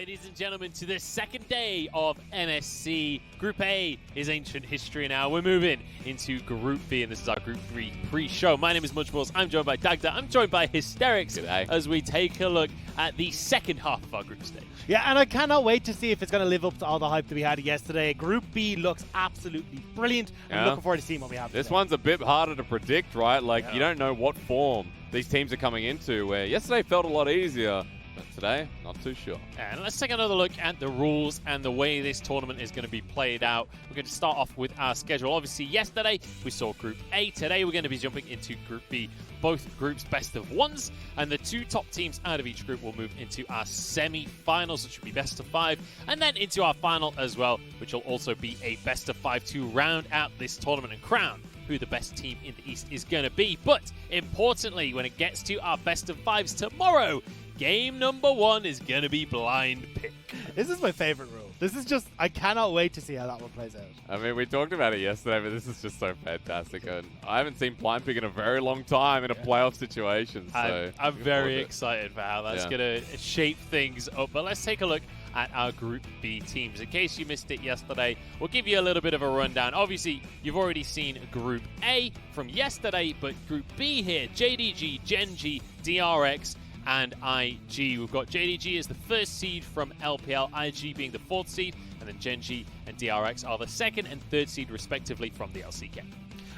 ladies and gentlemen, to the second day of MSC. Group A is ancient history now. We're moving into Group B, and this is our Group 3 pre-show. My name is Munchballs. I'm joined by Dagda. I'm joined by Hysterics. G'day. As we take a look at the second half of our group stage. Yeah, and I cannot wait to see if it's going to live up to all the hype that we had yesterday. Group B looks absolutely brilliant. I'm looking forward to seeing what we have This today. one's a bit harder to predict, right? Like, you don't know what form these teams are coming into, where yesterday felt a lot easier, but today, not too sure. And let's take another look at the rules and the way this tournament is going to be played out. We're going to start off with our schedule. Obviously, yesterday we saw Group A. Today we're going to be jumping into Group B. Both groups best of ones, and the two top teams out of each group will move into our semi-finals, which will be best of 5, and then into our final as well, which will also be a best of 5 to round out this tournament and crown who the best team in the East is going to be. But importantly, when it gets to our best of 5s tomorrow, game number 1 is going to be blind pick. This is my favorite rule. This is just, I cannot wait to see how that one plays out. I mean, we talked about it yesterday, but this is just so fantastic. And I haven't seen blind pick in a very long time in a playoff situation. So I'm very excited for how that's going to shape things up. But let's take a look at our Group B teams. In case you missed it yesterday, we'll give you a little bit of a rundown. Obviously, you've already seen Group A from yesterday, but Group B here, JDG, Gen.G, DRX, and IG. We've got JDG as the first seed from LPL, IG being the 4th seed, and then Gen.G and DRX are the 2nd and 3rd seed respectively from the LCK.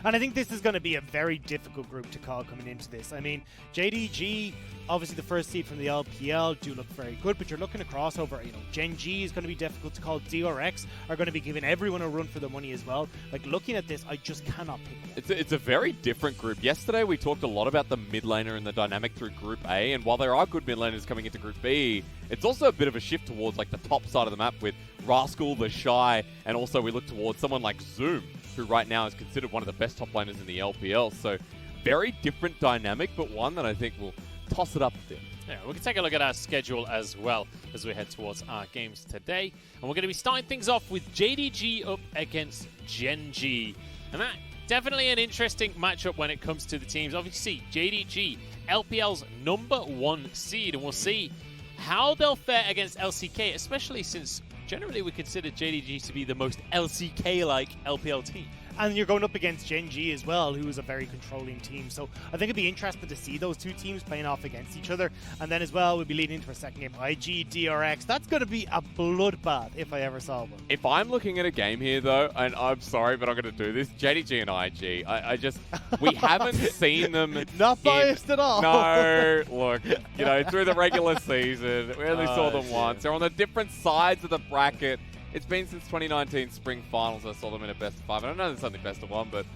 And I think this is going to be a very difficult group to call coming into this. I mean, JDG, obviously the first seed from the LPL, do look very good, but you're looking at crossover. You know, Gen.G is going to be difficult to call. DRX are going to be giving everyone a run for the money as well. Like, looking at this, I just cannot pick them. It's a very different group. Yesterday we talked a lot about the mid laner and the dynamic through Group A, and while there are good mid laners coming into Group B, it's also a bit of a shift towards like the top side of the map with Rascal, the Shy, and also we look towards someone like Zoom, who right now is considered one of the best top laners in the LPL. So very different dynamic, but one that I think will toss it up a bit. Yeah, we can take a look at our schedule as well as we head towards our games today. And we're going to be starting things off with JDG up against Gen.G. And that definitely an interesting matchup when it comes to the teams. Obviously, JDG, LPL's #1 seed, and we'll see how they'll fare against LCK, especially since generally we consider JDG to be the most LCK-like LPL team. And you're going up against Gen.G as well, who is a very controlling team. So I think it'd be interesting to see those two teams playing off against each other. And then as well, we'll be leading into our second game, IG, DRX. That's going to be a bloodbath if I ever saw one. If I'm looking at a game here, though, and I'm sorry, but I'm going to do this, JDG and IG, I just, we haven't seen them. Not biased at all. No, look, you know, through the regular season, we only saw them once. They're on the different sides of the bracket. It's been since 2019 Spring Finals I saw them in a best of 5. I don't know there's something best of 1, but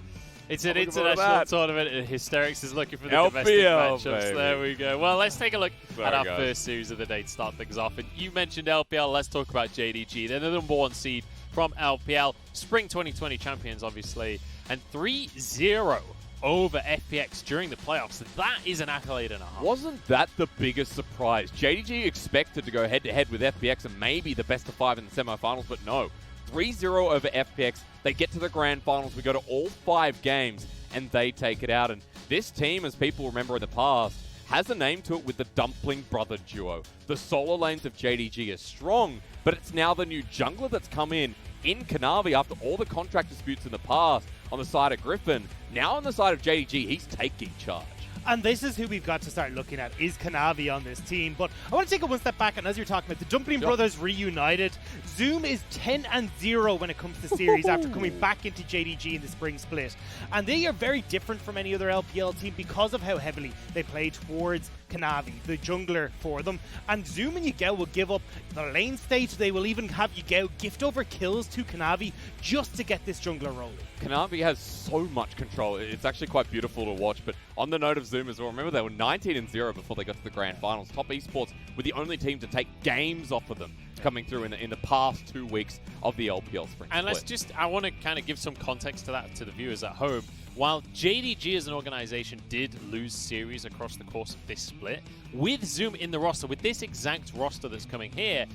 it's an international tournament, and Hysterics is looking for the LPL, domestic matchups. baby. There we go. Well, let's take a look at our first series of the day to start things off. And you mentioned LPL. Let's talk about JDG. They're the #1 seed from LPL. Spring 2020 champions, obviously. And 3-0 over FPX during the playoffs. That is an accolade and a half. Wasn't that the biggest surprise? JDG expected to go head-to-head with FPX and maybe the best of 5 in the semifinals, but no. 3-0 over FPX. They get to the grand finals. We go to all 5 games, and they take it out. And this team, as people remember in the past, has a name to it with the Dumpling Brother duo. The solo lanes of JDG are strong, but it's now the new jungler that's come in Kanavi after all the contract disputes in the past on the side of Griffin. Now on the side of JDG, he's taking charge. And this is who we've got to start looking at, is Kanavi on this team. But I want to take it one step back, and as you're talking about the Dumpling Brothers reunited, Zoom is 10-0 when it comes to series after coming back into JDG in the spring split. And they are very different from any other LPL team because of how heavily they play towards Kanavi, the jungler for them. And Zoom and Yagel will give up the lane stage. They will even have Yagel gift over kills to Kanavi just to get this jungler rolling. Kanavi has so much control. It's actually quite beautiful to watch. But on the note of Zoom as well, remember they were 19-0 before they got to the grand finals. Top Esports were the only team to take games off of them coming through in the past 2 weeks of the LPL spring And split. I want to kind of give some context to that to the viewers at home. While JDG as an organization did lose series across the course of this split, with Zoom in the roster, with this exact roster that's coming here,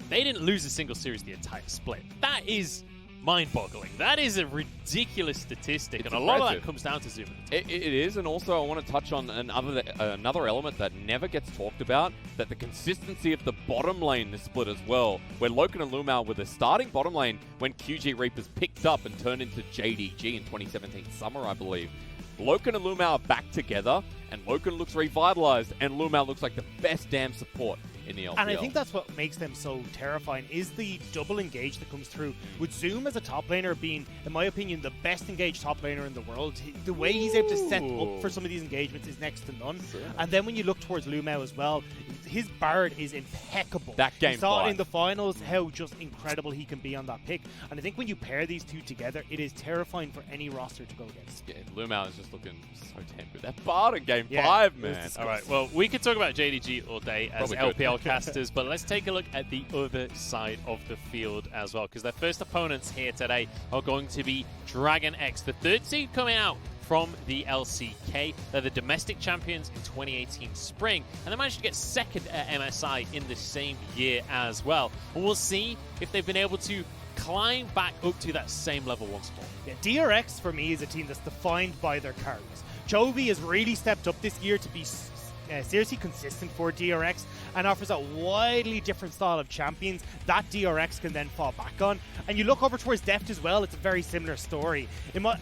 they didn't lose a single series the entire split. That is mind-boggling. That is a ridiculous statistic, and a lot of that comes down to Zoom. It is, and also I want to touch on another element that never gets talked about, that the consistency of the bottom lane this split as well, where Loken and Lumao were the starting bottom lane when QG Reapers picked up and turned into JDG in 2017 summer, I believe. Loken and Lumao are back together, and Loken looks revitalized, and Lumao looks like the best damn support in the LPL. And I think that's what makes them so terrifying, is the double engage that comes through. With Zoom as a top laner being, in my opinion, the best engaged top laner in the world, the way he's able to set up for some of these engagements is next to none. Sure. And then when you look towards Lumao as well, his Bard is impeccable. That game we saw in the finals how just incredible he can be on that pick. And I think when you pair these two together, it is terrifying for any roster to go against. Yeah, Lumao is just looking so damn good. That Bard in game 5, man. All right, well, we could talk about JDG all day as LPL casters, but let's take a look at the other side of the field as well, because their first opponents here today are going to be Dragon X, the third seed coming out from the LCK. They're the domestic champions in 2018 spring, and they managed to get second at MSI in the same year as well. And we'll see if they've been able to climb back up to that same level once more. Yeah, DRX for me is a team that's defined by their carries. Chovy has really stepped up this year to be seriously consistent for DRX and offers a widely different style of champions that DRX can then fall back on. And you look over towards Deft as well, it's a very similar story.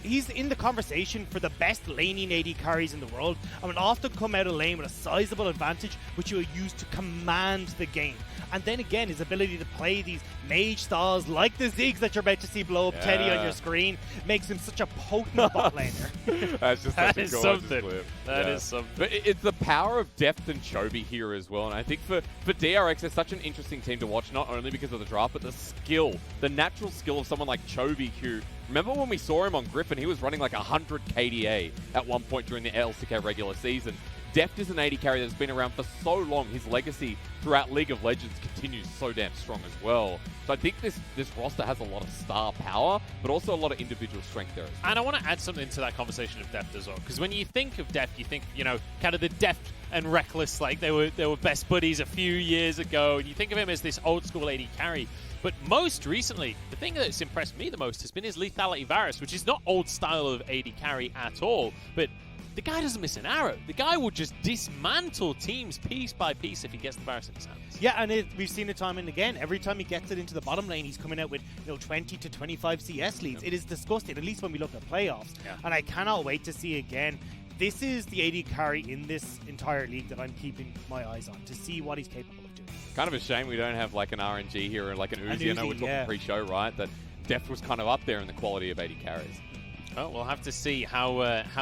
He's in the conversation for the best laning AD carries in the world and will often come out of lane with a sizable advantage which he will use to command the game. And then again, his ability to play these mage styles like the Ziggs that you're about to see blow up Teddy on your screen makes him such a potent bot laner. That's just such a gorgeous clip. That is something. But it's the power of Deft and Chovy here as well. And I think for DRX, they're such an interesting team to watch, not only because of the draft, but the skill, the natural skill of someone like Chovy, who, remember when we saw him on Griffin, he was running like 100 KDA at one point during the LCK regular season. Deft is an AD carry that's been around for so long. His legacy throughout League of Legends continues so damn strong as well. So I think this roster has a lot of star power, but also a lot of individual strength there as well. And I want to add something to that conversation of Deft as well, because when you think of Deft, you think, kind of the Deft and Reckless, like they were best buddies a few years ago, and you think of him as this old school AD carry. But most recently, the thing that's impressed me the most has been his Lethality Varus, which is not old style of AD carry at all, but the guy doesn't miss an arrow. The guy will just dismantle teams piece by piece if he gets the Varus in his hands. Yeah, and we've seen it time and again. Every time he gets it into the bottom lane, he's coming out with 20 to 25 CS leads. It is disgusting, at least when we look at playoffs. Yeah. And I cannot wait to see again. This is the AD carry in this entire league that I'm keeping my eyes on, to see what he's capable of doing. Kind of a shame we don't have like an RNG here or like an Uzi. I know we're talking pre-show, right? That Deft was kind of up there in the quality of AD carries. Well, we'll have to see how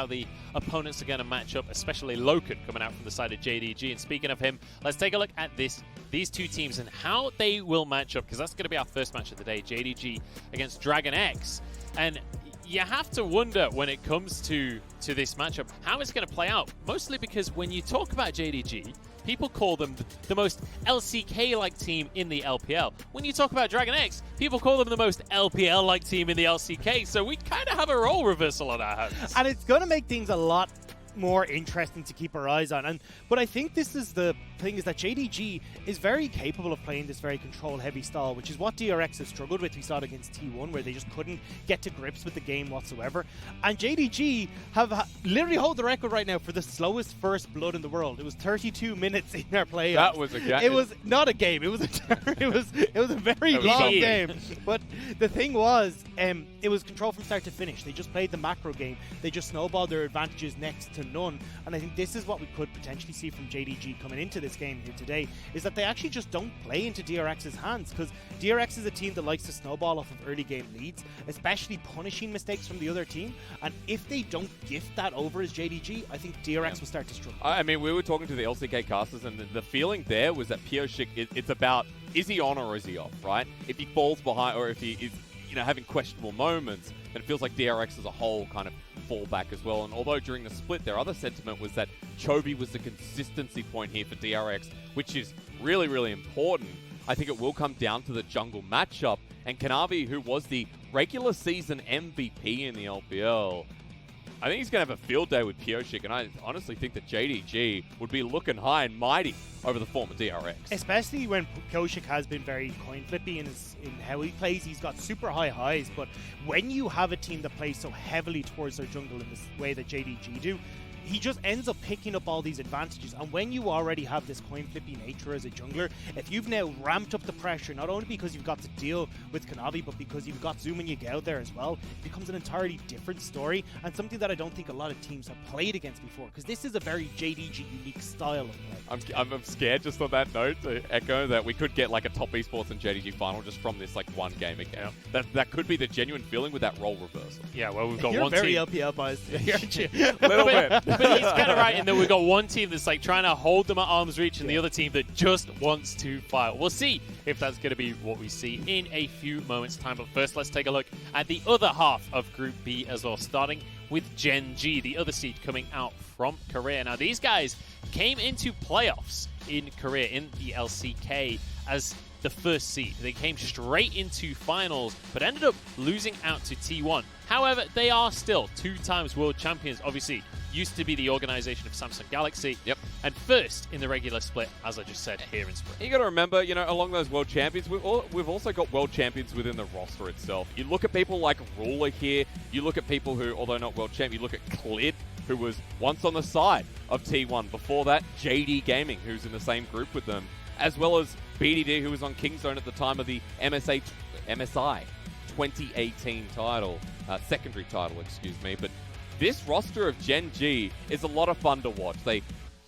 the opponents are going to match up, especially Loken coming out from the side of JDG. And speaking of him, let's take a look at these two teams and how they will match up, because that's going to be our first match of the day, JDG against Dragon X. And you have to wonder when it comes to this matchup how it's going to play out, mostly because when you talk about JDG, people call them the most LCK-like team in the LPL. When you talk about Dragon X, people call them the most LPL-like team in the LCK. So we kind of have a role reversal on our hands. And it's going to make things a lot more interesting to keep our eyes on. But I think this is the thing, is that JDG is very capable of playing this very control-heavy style, which is what DRX has struggled with. We saw it against T1, where they just couldn't get to grips with the game whatsoever. And JDG have literally hold the record right now for the slowest first blood in the world. It was 32 minutes in their playoffs. That was a game. It was not a game. It was a very long game. But the thing was, it was control from start to finish. They just played the macro game. They just snowballed their advantages next to none. And I think this is what we could potentially see from JDG coming into this game here today, is that they actually just don't play into DRX's hands, because DRX is a team that likes to snowball off of early game leads, especially punishing mistakes from the other team. And if they don't gift that over as JDG, I think DRX will start to struggle. I mean, we were talking to the LCK casters, and the feeling there was that Pioshik, it's about, is he on or is he off, right? If he falls behind, or if he is having questionable moments, then it feels like DRX as a whole kind of fall back as well. And although during the split, their other sentiment was that Chovy was the consistency point here for DRX, which is really, really important. I think it will come down to the jungle matchup. And Kanavi, who was the regular season MVP in the LPL, I think he's going to have a field day with Pioshik, and I honestly think that JDG would be looking high and mighty over the former DRX. Especially when Pioshik has been very coin flippy in how he plays. He's got super high highs, but when you have a team that plays so heavily towards their jungle in this way that JDG do, he just ends up picking up all these advantages. And when you already have this coin flippy nature as a jungler, if you've now ramped up the pressure, not only because you've got to deal with Kanavi, but because you've got Zoom and Yagao there as well, it becomes an entirely different story, and something that I don't think a lot of teams have played against before, because this is a very JDG unique style of play. I'm scared just on that note to echo that we could get like a top esports and JDG final just from this like one game again. That could be the genuine feeling with that role reversal. Yeah, well, we've got You're one very team. LPL biased, aren't you? A little bit. But he's kind of right in that we've got one team that's like trying to hold them at arm's reach and the other team that just wants to fight. We'll see if that's going to be what we see in a few moments' time. But first, let's take a look at the other half of Group B as well, starting with Gen.G, the other seed coming out from Korea. Now, these guys came into playoffs in Korea in the LCK as the first seed. They came straight into finals, but ended up losing out to T1. However, they are still 2-time world champions, obviously. Used to be the organization of Samsung Galaxy. Yep. And first in the regular split, as I just said, here in Spring. You got to remember, along those world champions, we've also got world champions within the roster itself. You look at people like Ruler here. You look at people who, although not world champ, you look at Clid, who was once on the side of T1. Before that, JD Gaming, who's in the same group with them, as well as BDD, who was on Kingzone at the time of the MSI 2018 title, secondary title, excuse me. But this roster of Gen.G is a lot of fun to watch. They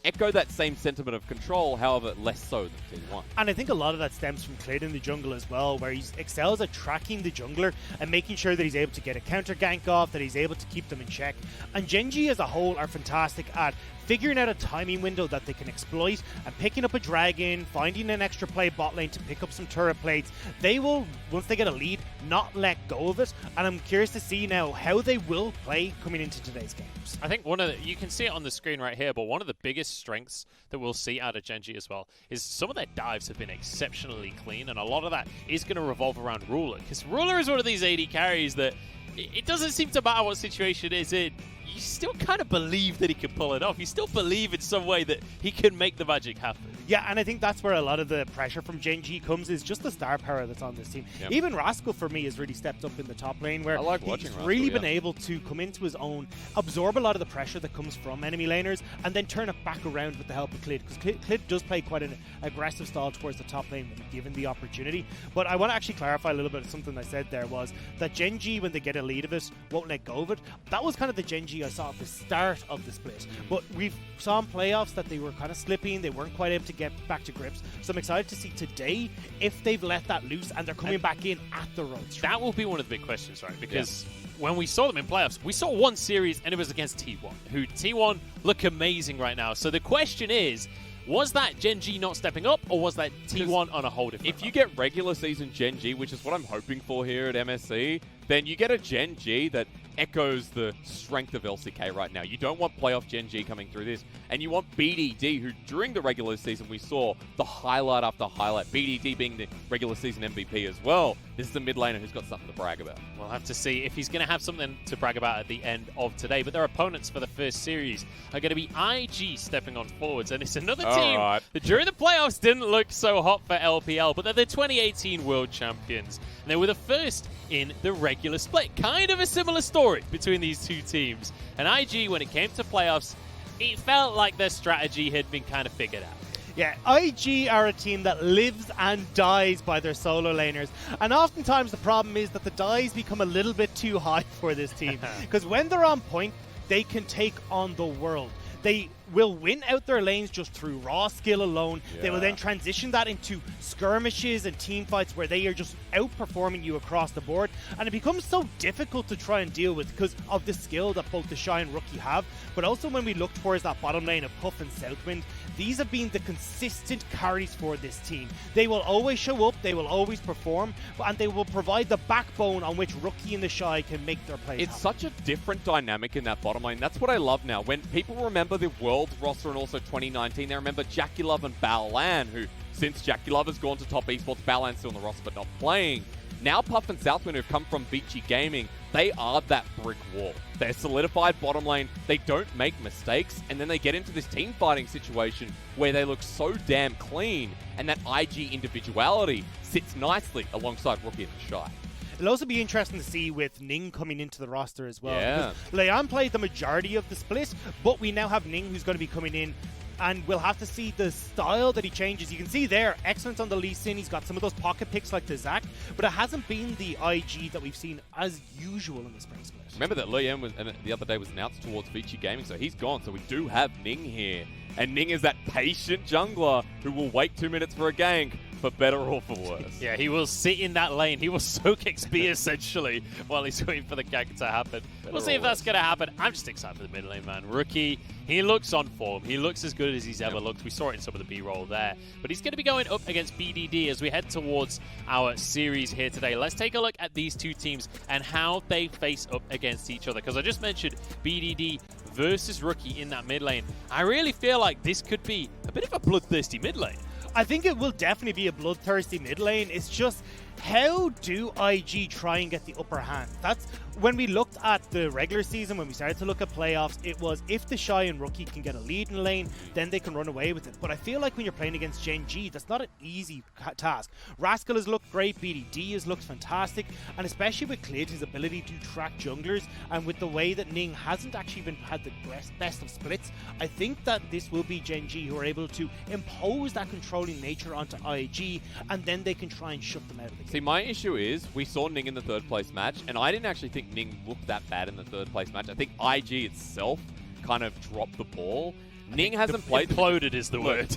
echo that same sentiment of control, however, less so than T1. And I think a lot of that stems from Clid in the jungle as well, where he excels at tracking the jungler and making sure that he's able to get a counter gank off, that he's able to keep them in check. And Gen.G as a whole are fantastic at figuring out a timing window that they can exploit and picking up a dragon, finding an extra play bot lane to pick up some turret plates. They will, once they get a lead, not let go of it. And I'm curious to see now how they will play coming into today's games. I think you can see it on the screen right here, but one of the biggest strengths that we'll see out of Gen.G as well is some of their dives have been exceptionally clean, and a lot of that is going to revolve around Ruler, because Ruler is one of these AD carries that it doesn't seem to matter what situation it is in. You still kind of believe that he can pull it off. You still believe in some way that he can make the magic happen. Yeah, and I think that's where a lot of the pressure from Gen.G comes, is just the star power that's on this team. Yep. Even Rascal, for me, has really stepped up in the top lane, where I like watching he's Rascal, really been able to come into his own, absorb a lot of the pressure that comes from enemy laners, and then turn it back around with the help of Clid, because Clid does play quite an aggressive style towards the top lane when given the opportunity. But I want to actually clarify a little bit of something I said there, was that Gen.G, when they get a lead of it, won't let go of it. That was kind of the Gen.G I saw at the start of the split. But we saw in playoffs that they were kind of slipping, they weren't quite able to get back to grips. So I'm excited to see today if they've let that loose and they're coming back in at the right time. That will be one of the big questions, right? Because when we saw them in playoffs, we saw one series and it was against T1, who T1 look amazing right now. So the question is, was that Gen.G not stepping up, or was that T1 on a whole different If you get regular season Gen.G, which is what I'm hoping for here at MSC, then you get a Gen.G that echoes the strength of LCK right now. You don't want playoff Gen.G coming through this, and you want BDD, who during the regular season we saw the highlight after highlight, BDD being the regular season MVP as well. This is a mid laner who's got something to brag about. We'll have to see if he's going to have something to brag about at the end of today. But their opponents for the first series are going to be IG stepping on forwards. And it's another team that during the playoffs didn't look so hot for LPL, but they're the 2018 world champions. And they were the first in the regular split. Kind of a similar story between these two teams. And IG, when it came to playoffs, it felt like their strategy had been kind of figured out. Yeah, IG are a team that lives and dies by their solo laners. And oftentimes the problem is that the dies become a little bit too high for this team. Because when they're on point, they can take on the world. They will win out their lanes just through raw skill alone. Yeah. They will then transition that into skirmishes and team fights where they are just outperforming you across the board. And it becomes so difficult to try and deal with because of the skill that both the Shy and Rookie have. But also when we look towards that bottom lane of Puff and Southwind, these have been the consistent carries for this team. They will always show up, they will always perform, and they will provide the backbone on which Rookie and the Shy can make their plays. It's such a different dynamic in that bottom lane. That's what I love now. When people remember the World roster and also 2019, they remember Jackie Love and Balan, who since Jackie Love has gone to top esports, Balan's still on the roster but not playing. Now Puff and Southwind, who've come from JDG Gaming, they are that brick wall. They're solidified bottom lane, they don't make mistakes, and then they get into this team fighting situation where they look so damn clean, and that IG individuality sits nicely alongside Rookie and the Shy. It'll also be interesting to see with Ning coming into the roster as well. Yeah. Leon played the majority of the split, but we now have Ning who's going to be coming in, and we'll have to see the style that he changes. You can see there, excellent on the Lee Sin. He's got some of those pocket picks like the Zac, but it hasn't been the IG that we've seen as usual in the spring split. Remember that Liam was, and the other day was announced towards Vici Gaming, so he's gone. So we do have Ning here. And Ning is that patient jungler who will wait 2 minutes for a gank, for better or for worse. Yeah, he will sit in that lane. He will soak XP essentially while he's waiting for the gank to happen. We'll see if that's going to happen. I'm just excited for the mid lane, man. Rookie, he looks on form. He looks as good as he's ever looked. We saw it in some of the B-roll there. But he's going to be going up against BDD as we head towards our series here today. Let's take a look at these two teams and how they face up against each other. Because I just mentioned BDD versus Rookie in that mid lane. I really feel like this could be a bit of a bloodthirsty mid lane. I think it will definitely be a bloodthirsty mid lane. It's just, how do IG try and get the upper hand? That's when we looked at the regular season, when we started to look at playoffs, it was if the Shy and Rookie can get a lead in the lane, then they can run away with it. But I feel like when you're playing against Gen.G, that's not an easy task. Rascal has looked great, BDD has looked fantastic, and especially with Clid, his ability to track junglers, and with the way that Ning hasn't actually had the best of splits, I think that this will be Gen.G who are able to impose that controlling nature onto IG, and then they can try and shut them out of the game. See, my issue is we saw Ning in the third place match, and I didn't actually think Ning looked that bad in the third place match. I think IG itself kind of dropped the ball. Ning hasn't played. Imploded is the word.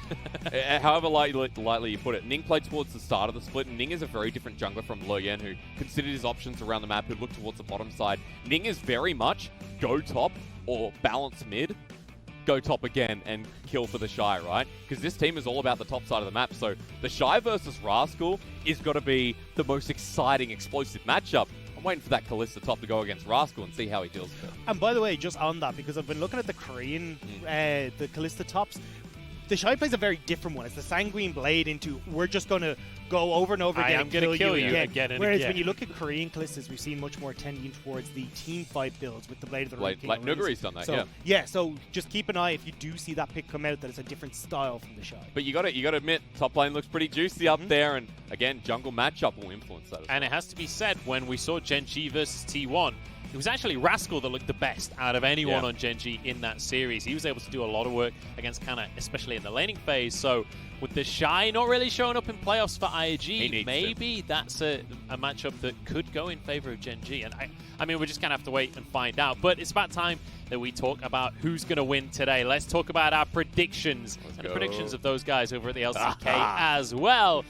However lightly you put it. Ning played towards the start of the split, and Ning is a very different jungler from Loyan, who considered his options around the map, who looked towards the bottom side. Ning is very much go top or balance mid, go top again and kill for the Shy, right? Because this team is all about the top side of the map. So the Shy versus Rascal is got to be the most exciting, explosive matchup. I'm waiting for that Kalista top to go against Rascal and see how he deals with it. And by the way, just on that, because I've been looking at the Korean, the Kalista tops, the Shy plays a very different one. It's the Sanguine Blade into, we're just going to go over and over again and kill you again and Whereas again. when you look at Korean Kalistas, we've seen much more tending towards the team fight builds with the Blade of the Ring King. Like Nuguri's done that, so, yeah. Yeah, so just keep an eye if you do see that pick come out that it's a different style from the Shy. But you got to admit, top lane looks pretty juicy up there, and again, jungle matchup will influence that as well. And it has to be said, when we saw Gen.G versus T1, it was actually Rascal that looked the best out of anyone on Gen.G in that series. He was able to do a lot of work against Kana, especially in the laning phase. So with the Shy not really showing up in playoffs for IG, maybe that's a matchup that could go in favor of Gen.G. And I mean, we're just going to have to wait and find out. But it's about time that we talk about who's going to win today. Let's talk about our predictions the predictions of those guys over at the LCK as well.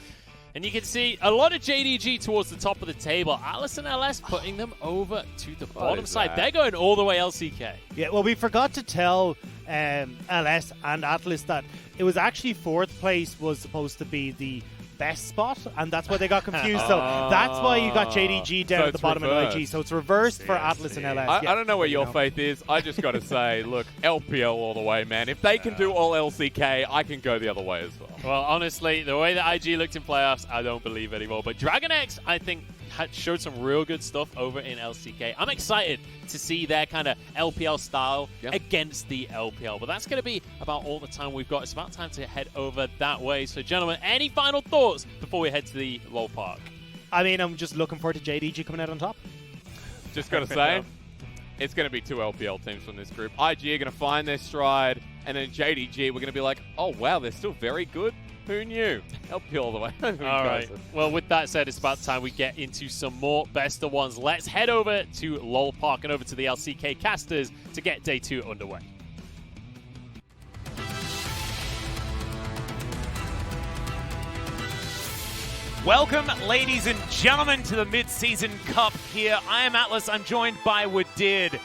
And you can see a lot of JDG towards the top of the table. Atlas and LS putting them over to the bottom side. They're going all the way LCK. Yeah, well, we forgot to tell LS and Atlas that it was actually fourth place was supposed to be the best spot, and that's why they got confused. So that's why you got JDG down at the bottom of IG. So it's reversed for Atlas and LS. I don't know where your faith is. I just got to say, look, LPL all the way, man. If they can do all LCK, I can go the other way as well. Well, honestly, the way that IG looked in playoffs, I don't believe anymore. But Dragon X, I think, showed some real good stuff over in LCK. I'm excited to see their kind of LPL style against the LPL. But that's going to be about all the time we've got. It's about time to head over that way. So, gentlemen, any final thoughts before we head to the LoL Park? I mean, I'm just looking forward to JDG coming out on top. Just got to say, it's going to be two LPL teams from this group. IG are going to find their stride, and then JDG, we're going to be like, oh, wow, they're still very good. Who knew? LPL all the way. All right. Well, with that said, it's about time we get into some more best of ones. Let's head over to LoL Park and over to the LCK casters to get day 2 underway. Welcome, ladies and gentlemen, to the Mid-Season Cup here. I am Atlas. I'm joined by Wadid.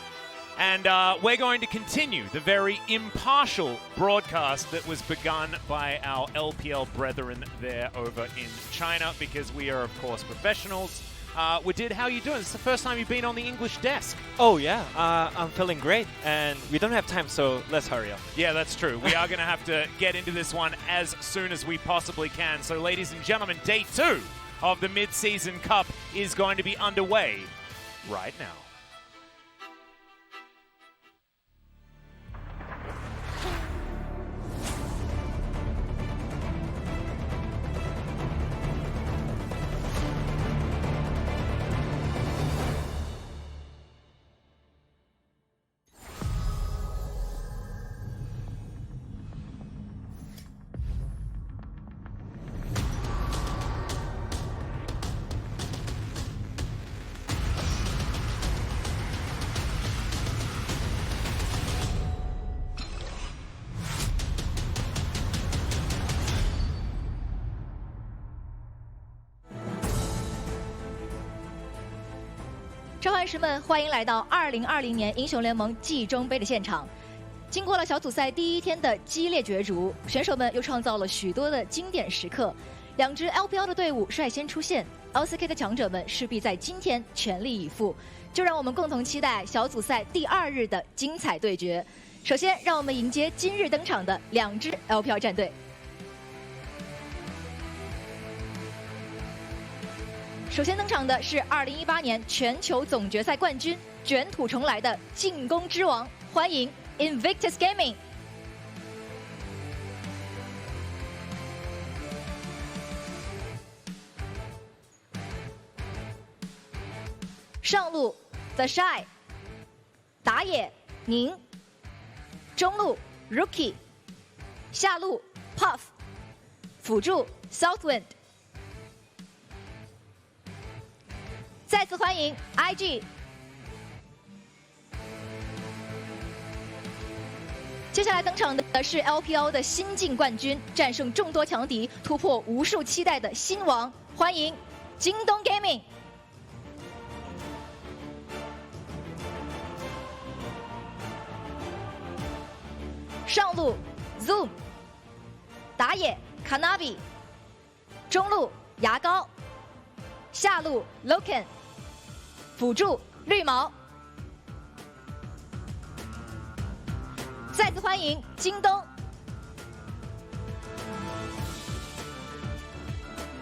And we're going to continue the very impartial broadcast that was begun by our LPL brethren there over in China, because we are, of course, professionals. Wadid, how are you doing? It's the first time you've been on the English desk. Oh, yeah. I'm feeling great, and we don't have time, so let's hurry up. Yeah, that's true. We are going to have to get into this one as soon as we possibly can. So, ladies and gentlemen, day 2 of the Mid-Season Cup is going to be underway right now. 召唤师们，欢迎来到2020年英雄联盟季中杯的现场。经过了小组赛第1天的激烈角逐，选手们又创造了许多的经典时刻。2支 LPL 的队伍率先出现 ，LCK 的强者们势必在今天全力以赴。就让我们共同期待小组赛第2日的精彩对决。首先，让我们迎接今日登场的2支 LPL 战队。首先登场的是2018年全球总决赛冠军、卷土重来的进攻之王，欢迎 Invictus Gaming。上路 The Shy， 打野宁，中路 Rookie， 下路 Puff， 辅助 Southwind。再次欢迎 IG。接下来登场的是 LPL 的新晋冠军，战胜众多强敌，突破无数期待的新王，欢迎京东 Gaming。上路 Zoom， 打野 Kanavi， 中路牙膏，下路 Loken， 辅助绿毛。再次欢迎京东。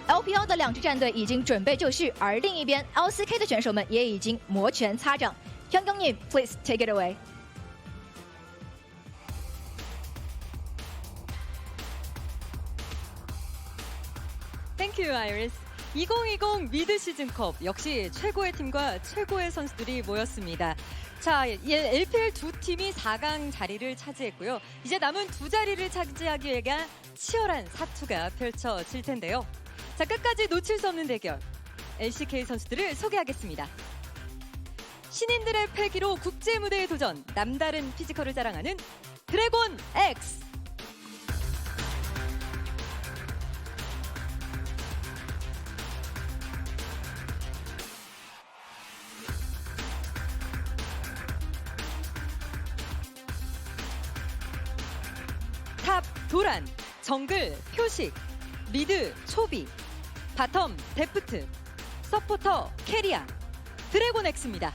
LPL 的2支战队已经准备就绪，而另一边 LCK 的选手们也已经摩拳擦掌。형경님，please take it away。 Thank you, Iris. 2020 미드 시즌컵 역시 최고의 팀과 최고의 선수들이 모였습니다. 자, LPL 두 팀이 4강 자리를 차지했고요. 이제 남은 2자리를 차지하기 위해 치열한 사투가 펼쳐질 텐데요. 자, 끝까지 놓칠 수 없는 대결. LCK 선수들을 소개하겠습니다. 신인들의 패기로 국제 무대에 도전, 남다른 피지컬을 자랑하는 드래곤 X. 탑 도란, 정글 표식, 미드 초비, 바텀 데프트, 서포터 캐리아, 드래곤 X입니다.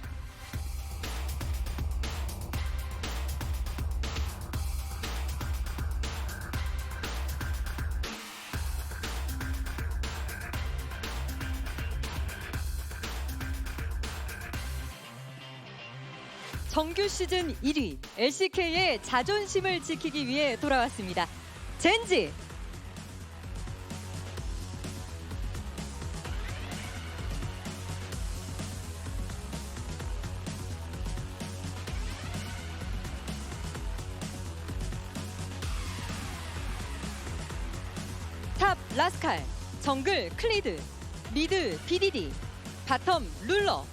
정규 시즌 1위 LCK의 자존심을 지키기 위해 돌아왔습니다. Gen.G. 탑 라스칼, 정글 클리드, 미드 BDD, 바텀 룰러,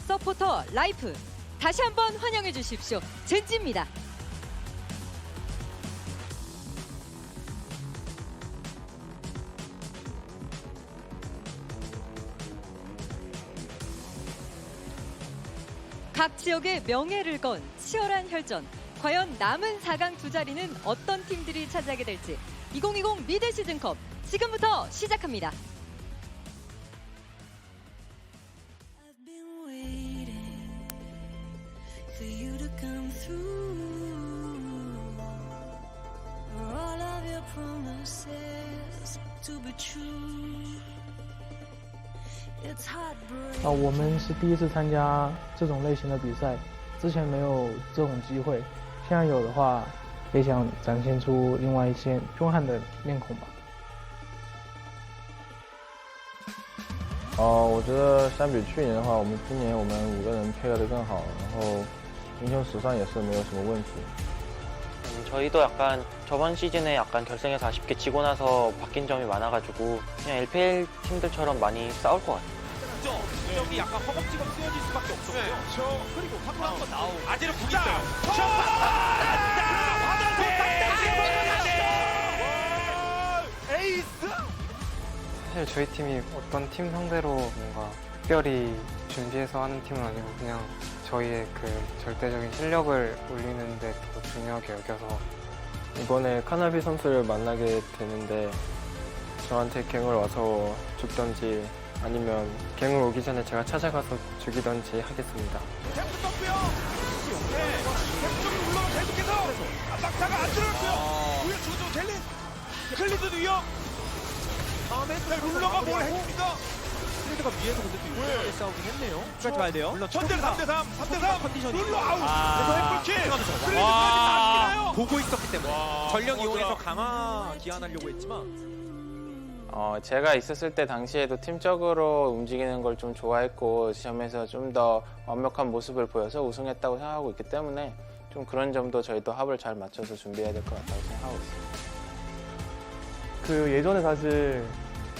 서포터 라이프. 다시 한번 환영해 주십시오. Gen.G입니다. 각 지역의 명예를 건 치열한 혈전. 과연 남은 4강 2자리는 어떤 팀들이 차지하게 될지 2020 미드 시즌컵 지금부터 시작합니다.我们是第一次参加这种类型的比赛，之前没有这种机会，现在有的话，也想展现出另外一些凶悍的面孔吧。我觉得相比去年的话，今年我们5个人配合得更好，然后英雄史上也是没有什么问题。 저희도 약간 저번 시즌에 약간 결승에서 아쉽게 지고 나서 바뀐 점이 많아가지고 그냥 LPL 팀들처럼 많이 싸울 것 같아요. 여기 약간 허겁지겁 쓰여질 수밖에 없었고요. 그리고 한번 나오고 아지를 부기 있어요. 에이스! 사실 저희 팀이 어떤 팀 상대로 뭔가 특별히 준비해서 하는 팀은 아니고 그냥 저희의 그 절대적인 실력을 올리는 데 더 중요하게 여겨서 이번에 카나비 선수를 만나게 되는데 저한테 갱을 와서 죽던지 아니면 갱을 오기 전에 제가 찾아가서 죽이던지 하겠습니다. 템프 떴고요. 네, 템프 쪽으로 물러가 계속해서 막타가 안 들어갔고요. 우여 주고 켈린, 클린드도 위험. 다음에 룰러가 뭘 했습니까? 클리드가 위에서 근데 또 유리하게 싸우긴 했네요. 끝까지 봐야 돼요. 물론 현재는 3대3, 3대3. 컨디션이 룰러 아웃. 아. 그래서 해플킬. 클린드까지 와. 다 보고 있었기 때문에 전력 이용해서 좋아. 강화 기한하려고 했지만 제가 있었을 때 당시에도 팀적으로 움직이는 걸 좀 좋아했고 시험에서 좀 더 완벽한 모습을 보여서 우승했다고 생각하고 있기 때문에 좀 그런 점도 저희도 합을 잘 맞춰서 준비해야 될 것 같다고 생각하고 있습니다. 그 예전에 사실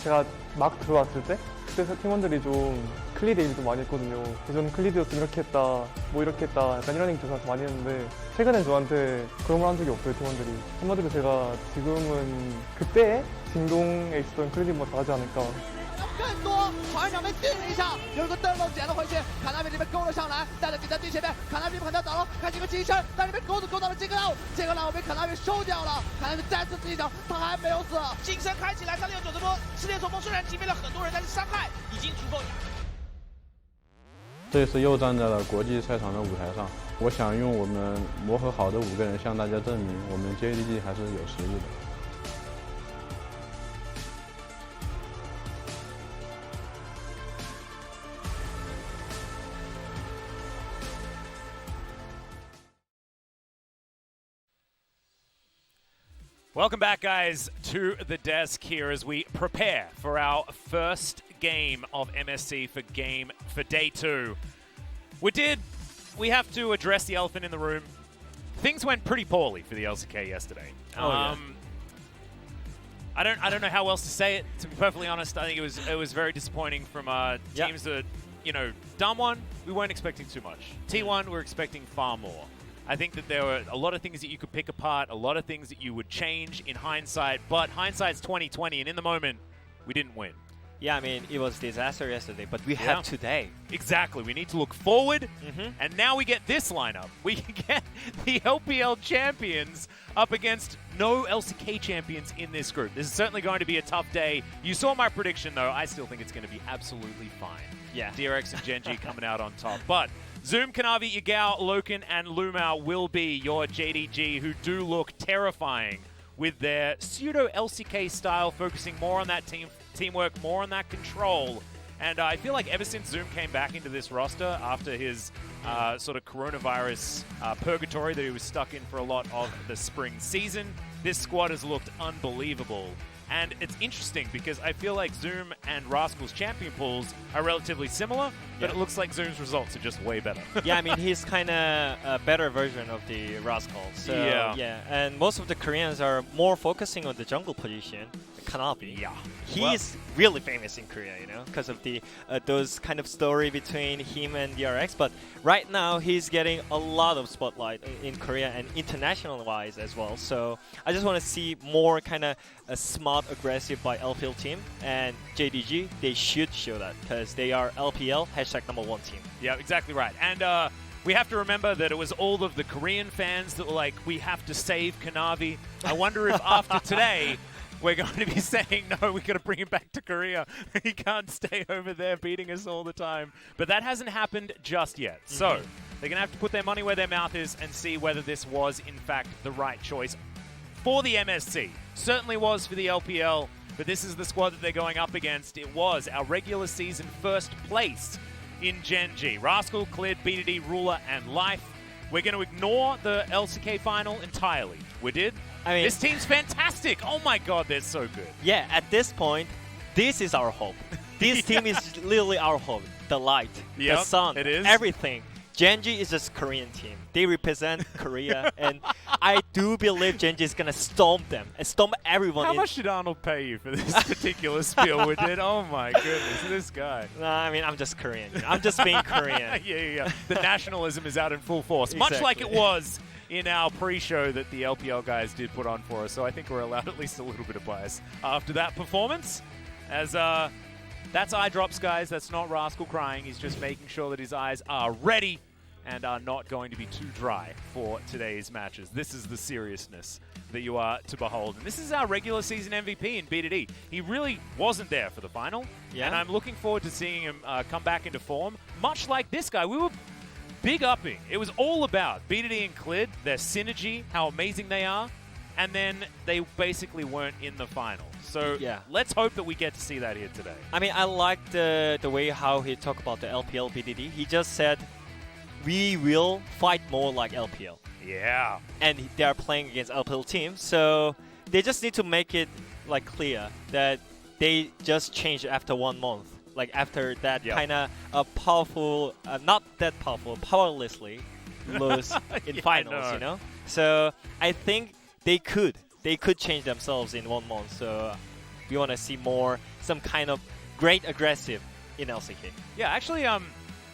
제가 막 들어왔을 때 그때 팀원들이 좀 클리드 얘기도 많이 했거든요. 예전 클리드였으면 이렇게 했다, 뭐 이렇게 했다, 약간 이런 얘기 저한테 많이 했는데 최근엔 저한테 그런 말 한 적이 없어요, 팀원들이. 한마디로 제가 지금은 그때 진동에 있었던 클리드보다 더 하지 않을까. 更多团长们定了一下，有一个灯笼捡了回去，卡纳比这边勾了上来，带着紧在最前面，卡纳比看到倒了，看这个金身，但这边勾到了这个浪，这个浪被卡纳比收掉了，卡纳比再次自己脚，他还没有死，金身开起来369这波，世界冲锋虽然击飞了很多人，但是伤害已经足够。这次又站在了国际赛场的舞台上，我想用我们磨合好的5个人向大家证明，我们 JDG 还是有实力的。 Welcome back, guys, to the desk here as we prepare for our first game of MSC for day 2. We have to address the elephant in the room. Things went pretty poorly for the LCK yesterday. Yeah. I don't know how else to say it. To be perfectly honest, I think it was very disappointing from teams that, you know, Dam 1, we weren't expecting too much. T1, we're expecting far more. I think that there were a lot of things that you could pick apart, a lot of things that you would change in hindsight, but hindsight's 20/20, and in the moment, we didn't win. Yeah, I mean, it was a disaster yesterday, but we have today. Exactly. We need to look forward, and now we get this lineup. We can get the LPL champions up against no LCK champions in this group. This is certainly going to be a tough day. You saw my prediction, though. I still think it's going to be absolutely fine. Yeah. DRX and Gen.G coming out on top. But Zoom, Kanavi, Yagao, Loken, and Lumao will be your JDG, who do look terrifying with their pseudo-LCK style, focusing more on that teamwork, more on that control. And I feel like ever since Zoom came back into this roster after his sort of coronavirus purgatory that he was stuck in for a lot of the spring season, this squad has looked unbelievable. And it's interesting because I feel like Zoom and Rascal's champion pools are relatively similar, but it looks like Zoom's results are just way better. Yeah, I mean, he's kind of a better version of the Rascal. So, yeah. And most of the Koreans are more focusing on the jungle position, Kanavi. Yeah. He's really famous in Korea, you know, because of the those kind of story between him and DRX. But right now, he's getting a lot of spotlight in Korea and international-wise as well. So I just want to see more kind of a smart, aggressive by LPL team. And JDG, they should show that because they are LPL #1 team. Yeah, exactly right. And we have to remember that it was all of the Korean fans that were like, we have to save Kanavi. I wonder if after today, we're going to be saying, no, we got to bring him back to Korea. He can't stay over there beating us all the time. But that hasn't happened just yet. So they're going to have to put their money where their mouth is and see whether this was, in fact, the right choice for the MSC. Certainly was for the LPL, but this is the squad that they're going up against. It was our regular season first place in Gen.G. Rascal cleared BDD, Ruler, and Life. We're going to ignore the LCK final entirely. We did. I mean, this team's fantastic. Oh my god, they're so good. Yeah, at this point, this is our hope. This team is literally our hope. The light, the sun, it is. Everything. Gen.G is just Korean team. They represent Korea, and I do believe Gen.G is gonna storm them and storm everyone. How much did Arnold pay you for this particular spiel we did? Oh my goodness, this guy. Nah, I mean, I'm just Korean. I'm just being Korean. Yeah. The nationalism is out in full force, much like it was in our pre-show that the LPL guys did put on for us. So I think we're allowed at least a little bit of bias after that performance. as that's eye drops, guys. That's not Rascal crying. He's just making sure that his eyes are ready and are not going to be too dry for today's matches. This is the seriousness that you are to behold. And this is our regular season MVP in B2D. He really wasn't there for the final, and I'm looking forward to seeing him come back into form. Much like this guy, we were big upping. It was all about B2D and Clid, their synergy, how amazing they are, and then they basically weren't in the final. So let's hope that we get to see that here today. I mean, I like the way how he talked about the LPL BDD. He just said, we will fight more like LPL. Yeah. And they are playing against LPL teams, so they just need to make it like clear that they just changed after 1 month. Like after that kind of powerful, not that powerful, powerlessly lose in finals, you know? So I think they could change themselves in 1 month. So we want to see some kind of great aggressive in LCK. Yeah, actually, I'm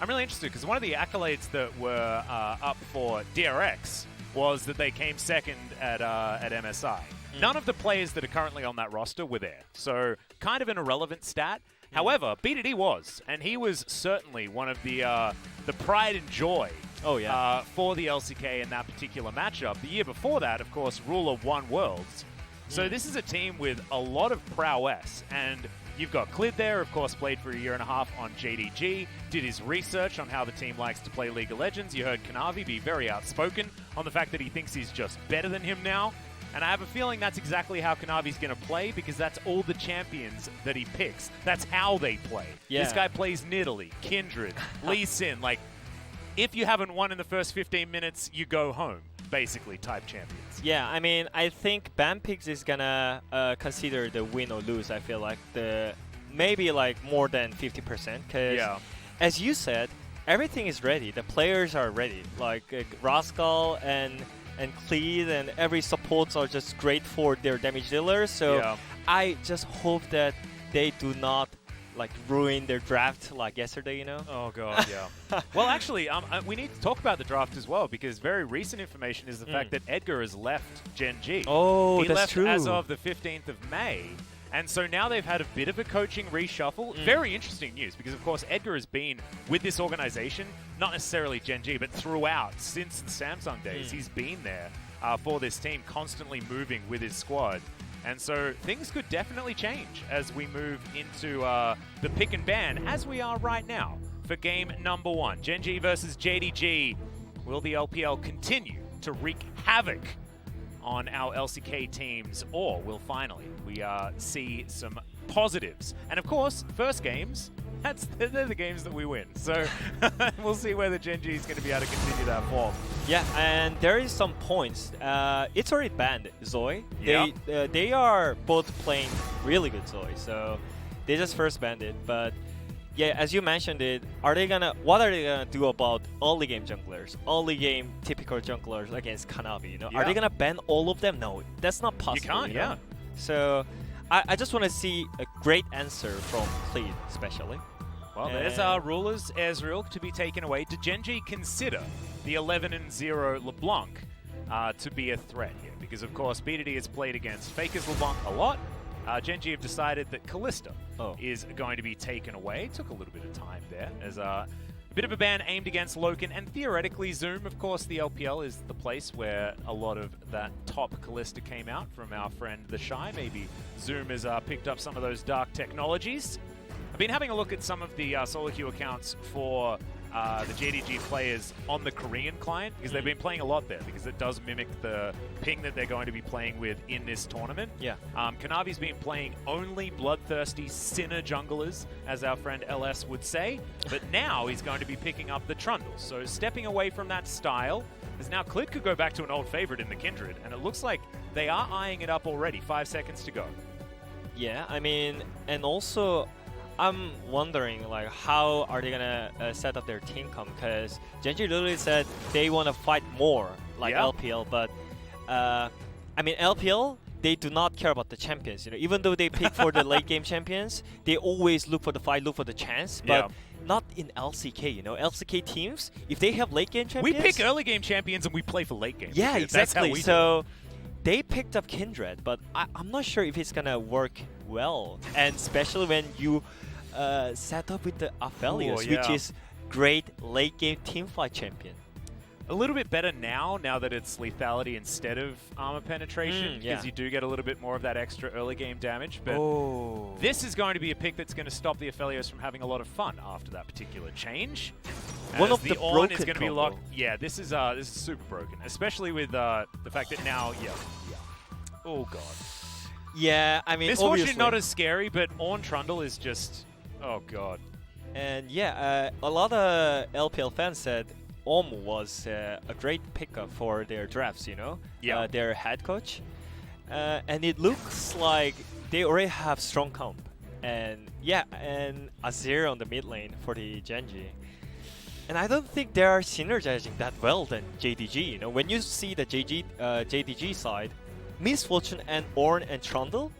really interested because one of the accolades that were up for DRX was that they came second at MSI. None of the players that are currently on that roster were there, so kind of an irrelevant stat. However, B2D was, and he was certainly one of the pride and joy for the LCK in that particular matchup. The year before that, of course, Ruler won Worlds. So this is a team with a lot of prowess, and you've got Clid there, of course, played for 1.5 years on JDG, did his research on how the team likes to play League of Legends. You heard Kanavi be very outspoken on the fact that he thinks he's just better than him now. And I have a feeling that's exactly how Kanavi's going to play, because that's all the champions that he picks. That's how they play. Yeah. This guy plays Nidalee, Kindred, Lee Sin. Like, if you haven't won in the first 15 minutes, you go home, basically, type champions. Yeah, I mean, I think Bampix is gonna consider the win or lose. I feel like maybe like more than 50%. Because as you said, everything is ready. The players are ready. Like Rascal and Cleed and every supports are just great for their damage dealers. So I just hope that they do not like ruin their draft like yesterday, you know? Oh god, yeah. Well, actually, we need to talk about the draft as well, because very recent information is the fact that Edgar has left Gen.G. Oh, he that's left true. as of the 15th of May. And so now they've had a bit of a coaching reshuffle. Very interesting news, because of course Edgar has been with this organization, not necessarily Gen.G, but throughout, since the Samsung days. He's been there for this team, constantly moving with his squad. And so things could definitely change as we move into the pick and ban, as we are right now, for game number 1. Gen.G versus JDG. Will the LPL continue to wreak havoc on our LCK teams, or will finally we see some positives? And of course, first games, they're the games that we win. So we'll see whether Gen.G is going to be able to continue that form. Yeah, and there is some points. It's already banned Zoe. They are both playing really good Zoe, so they just first banned it. But yeah, as you mentioned it, what are they gonna do about early game junglers, early game typical junglers against Kanavi? You know, are they gonna ban all of them? No, that's not possible. You can't, know? So I just want to see a great answer from Cleed, especially. Well, there's our rulers, Ezreal, to be taken away. Did Gen.G consider the 11-0 LeBlanc to be a threat here? Because, of course, B2D has played against Faker's LeBlanc a lot. Gen.G have decided that Callista is going to be taken away. Took a little bit of time there, as a bit of a ban aimed against Loken, and theoretically Zoom. Of course, the LPL is the place where a lot of that top Callista came out from our friend The Shy. Maybe Zoom has picked up some of those dark technologies. I've been having a look at some of the solo queue accounts for the JDG players on the Korean client, because they've been playing a lot there, because it does mimic the ping that they're going to be playing with in this tournament. Yeah. Kanavi's been playing only bloodthirsty sinner junglers, as our friend LS would say, but now he's going to be picking up the Trundles. So stepping away from that style, as now Clid could go back to an old favorite in the Kindred, and it looks like they are eyeing it up already. 5 seconds to go. Yeah, I mean, and also I'm wondering, like, how are they gonna set up their team comp? Because Gen.G literally said they want to fight more, like LPL. But I mean, LPL, they do not care about the champions. You know, even though they pick for the late game champions, they always look for the fight, look for the chance. But not in LCK. You know, LCK teams, if they have late game champions, we pick early game champions and we play for late game. Yeah, exactly. So they picked up Kindred, but I'm not sure if it's gonna work well, and especially when you set up with the Aphelios, Ooh, yeah. which is great late game teamfight champion. A little bit better now that it's lethality instead of armor penetration, because yeah. you do get a little bit more of that extra early game damage. But Oh. this is going to be a pick that's going to stop the Aphelios from having a lot of fun after that particular change. One As of the Ornn is broken going to be combo. locked. Yeah, this is super broken, especially with the fact that now, yeah. Oh god. Yeah, I mean, Misfortune obviously. not as scary, but Ornn Trundle is just, oh god. And yeah, a lot of LPL fans said Ornn was a great pickup for their drafts, you know? Yeah. Their head coach. And it looks like they already have strong comp. And yeah, and Azir on the mid lane for the Gen.G. And I don't think they are synergizing that well than JDG, you know? When you see the JDG side, Misfortune and Ornn and Trundle,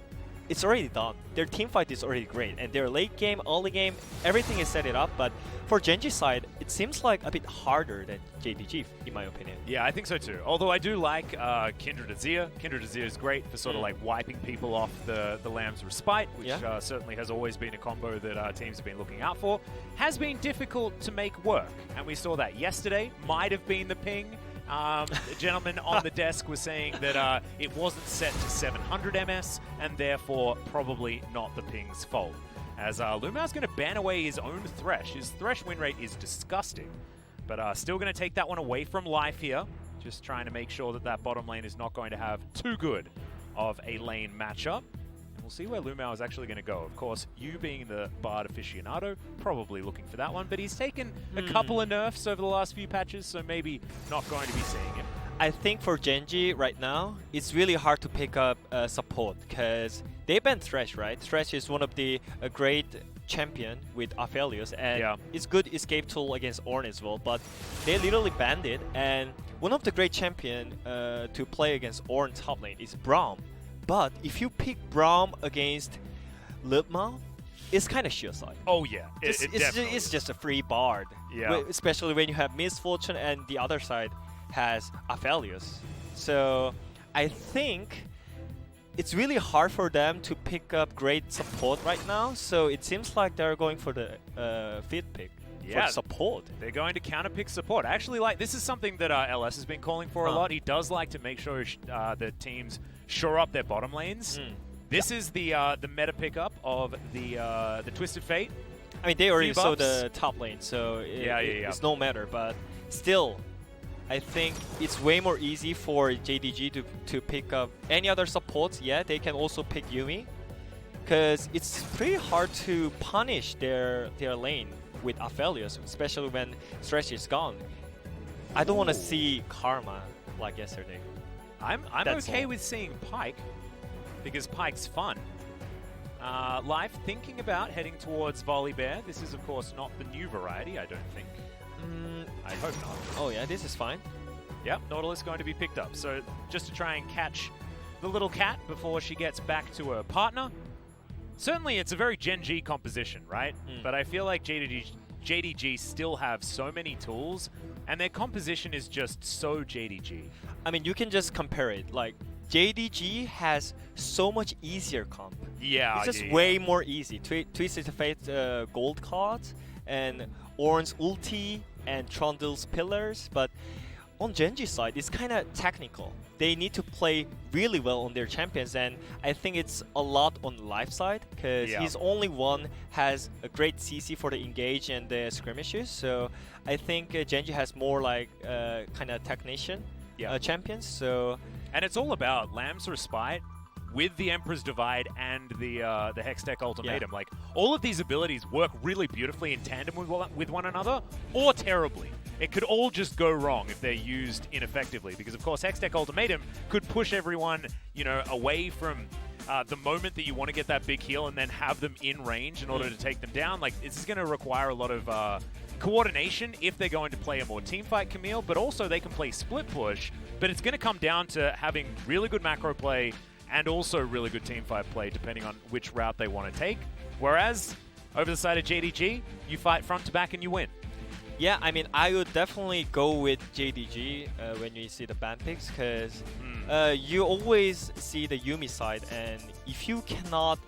it's already done. Their team fight is already great, and their late game, early game, everything is set it up. But for Gen.G side, it seems like a bit harder than JDG, in my opinion. Yeah, I think so too. Although I do like Kindred Azir. Kindred Azir is great for sort of like wiping people off the Lamb's Respite, which certainly has always been a combo that teams have been looking out for. Has been difficult to make work, and we saw that yesterday. Might have been the ping. The gentleman on the desk was saying that it wasn't set to 700 MS, and therefore probably not the ping's fault. As Lumao's going to ban away his own Thresh. His Thresh win rate is disgusting, but still going to take that one away from life here. Just trying to make sure that that bottom lane is not going to have too good of a lane matchup. We'll see where Lumao is actually going to go. Of course, you being the Bard aficionado, probably looking for that one, but he's taken a couple of nerfs over the last few patches, so maybe not going to be seeing him. I think for Gen.G right now, it's really hard to pick up support because they banned Thresh, right? Thresh is one of the great champion with Aphelios, and it's good escape tool against Ornn as well, but they literally banned it, and one of the great champion to play against Ornn top lane is Braum. But if you pick Braum against Lipma, it's kind of sheer side. Oh yeah, it's just a free Bard. Yeah. Especially when you have Misfortune and the other side has Aphelios. So I think it's really hard for them to pick up great support right now. So it seems like they're going for the fifth pick. Yeah, for support. They're going to counterpick support. Actually, like this is something that LS has been calling for a lot. He does like to make sure the teams shore up their bottom lanes. This is the meta pickup of the Twisted Fate. I mean, they already saw the top lane, so it's no matter. But still, I think it's way more easy for JDG to pick up any other supports. Yeah, they can also pick Yuumi, because it's pretty hard to punish their lane with Aphelios, especially when Thresh is gone. I don't want to see Karma like yesterday. I'm okay with seeing Pyke, because Pyke's fun. Life thinking about heading towards Volibear. This is, of course, not the new variety, I don't think. I hope not. Oh yeah, this is fine. Yep, Nautilus going to be picked up. So just to try and catch the little cat before she gets back to her partner. Certainly, it's a very Gen.G composition, right? But I feel like JDG still have so many tools, and their composition is just so JDG. I mean, you can just compare it. Like, JDG has so much easier comp. Yeah, it's just way more easy. Twisted Fate gold cards, and Ornn's ulti, and Trundle's pillars, but on Gen.G side, it's kind of technical. They need to play really well on their champions, and I think it's a lot on the life side, because he's only one has a great CC for the engage and the skirmishes, so I think Gen.G has more like kind of technician champions. So, and it's all about Lamb's Respite with the Emperor's Divide and the Hextech Ultimatum. Like, all of these abilities work really beautifully in tandem with one another, or terribly. It could all just go wrong if they're used ineffectively, because of course Hextech Ultimatum could push everyone, you know, away from the moment that you want to get that big heal and then have them in range in order to take them down. Like, this is going to require a lot of coordination if they're going to play a more teamfight Camille, but also they can play split push, but it's going to come down to having really good macro play and also really good teamfight play depending on which route they want to take. Whereas over the side of JDG, you fight front to back and you win. Yeah, I mean, I would definitely go with JDG when you see the ban picks, because you always see the Yuumi side, and if you cannot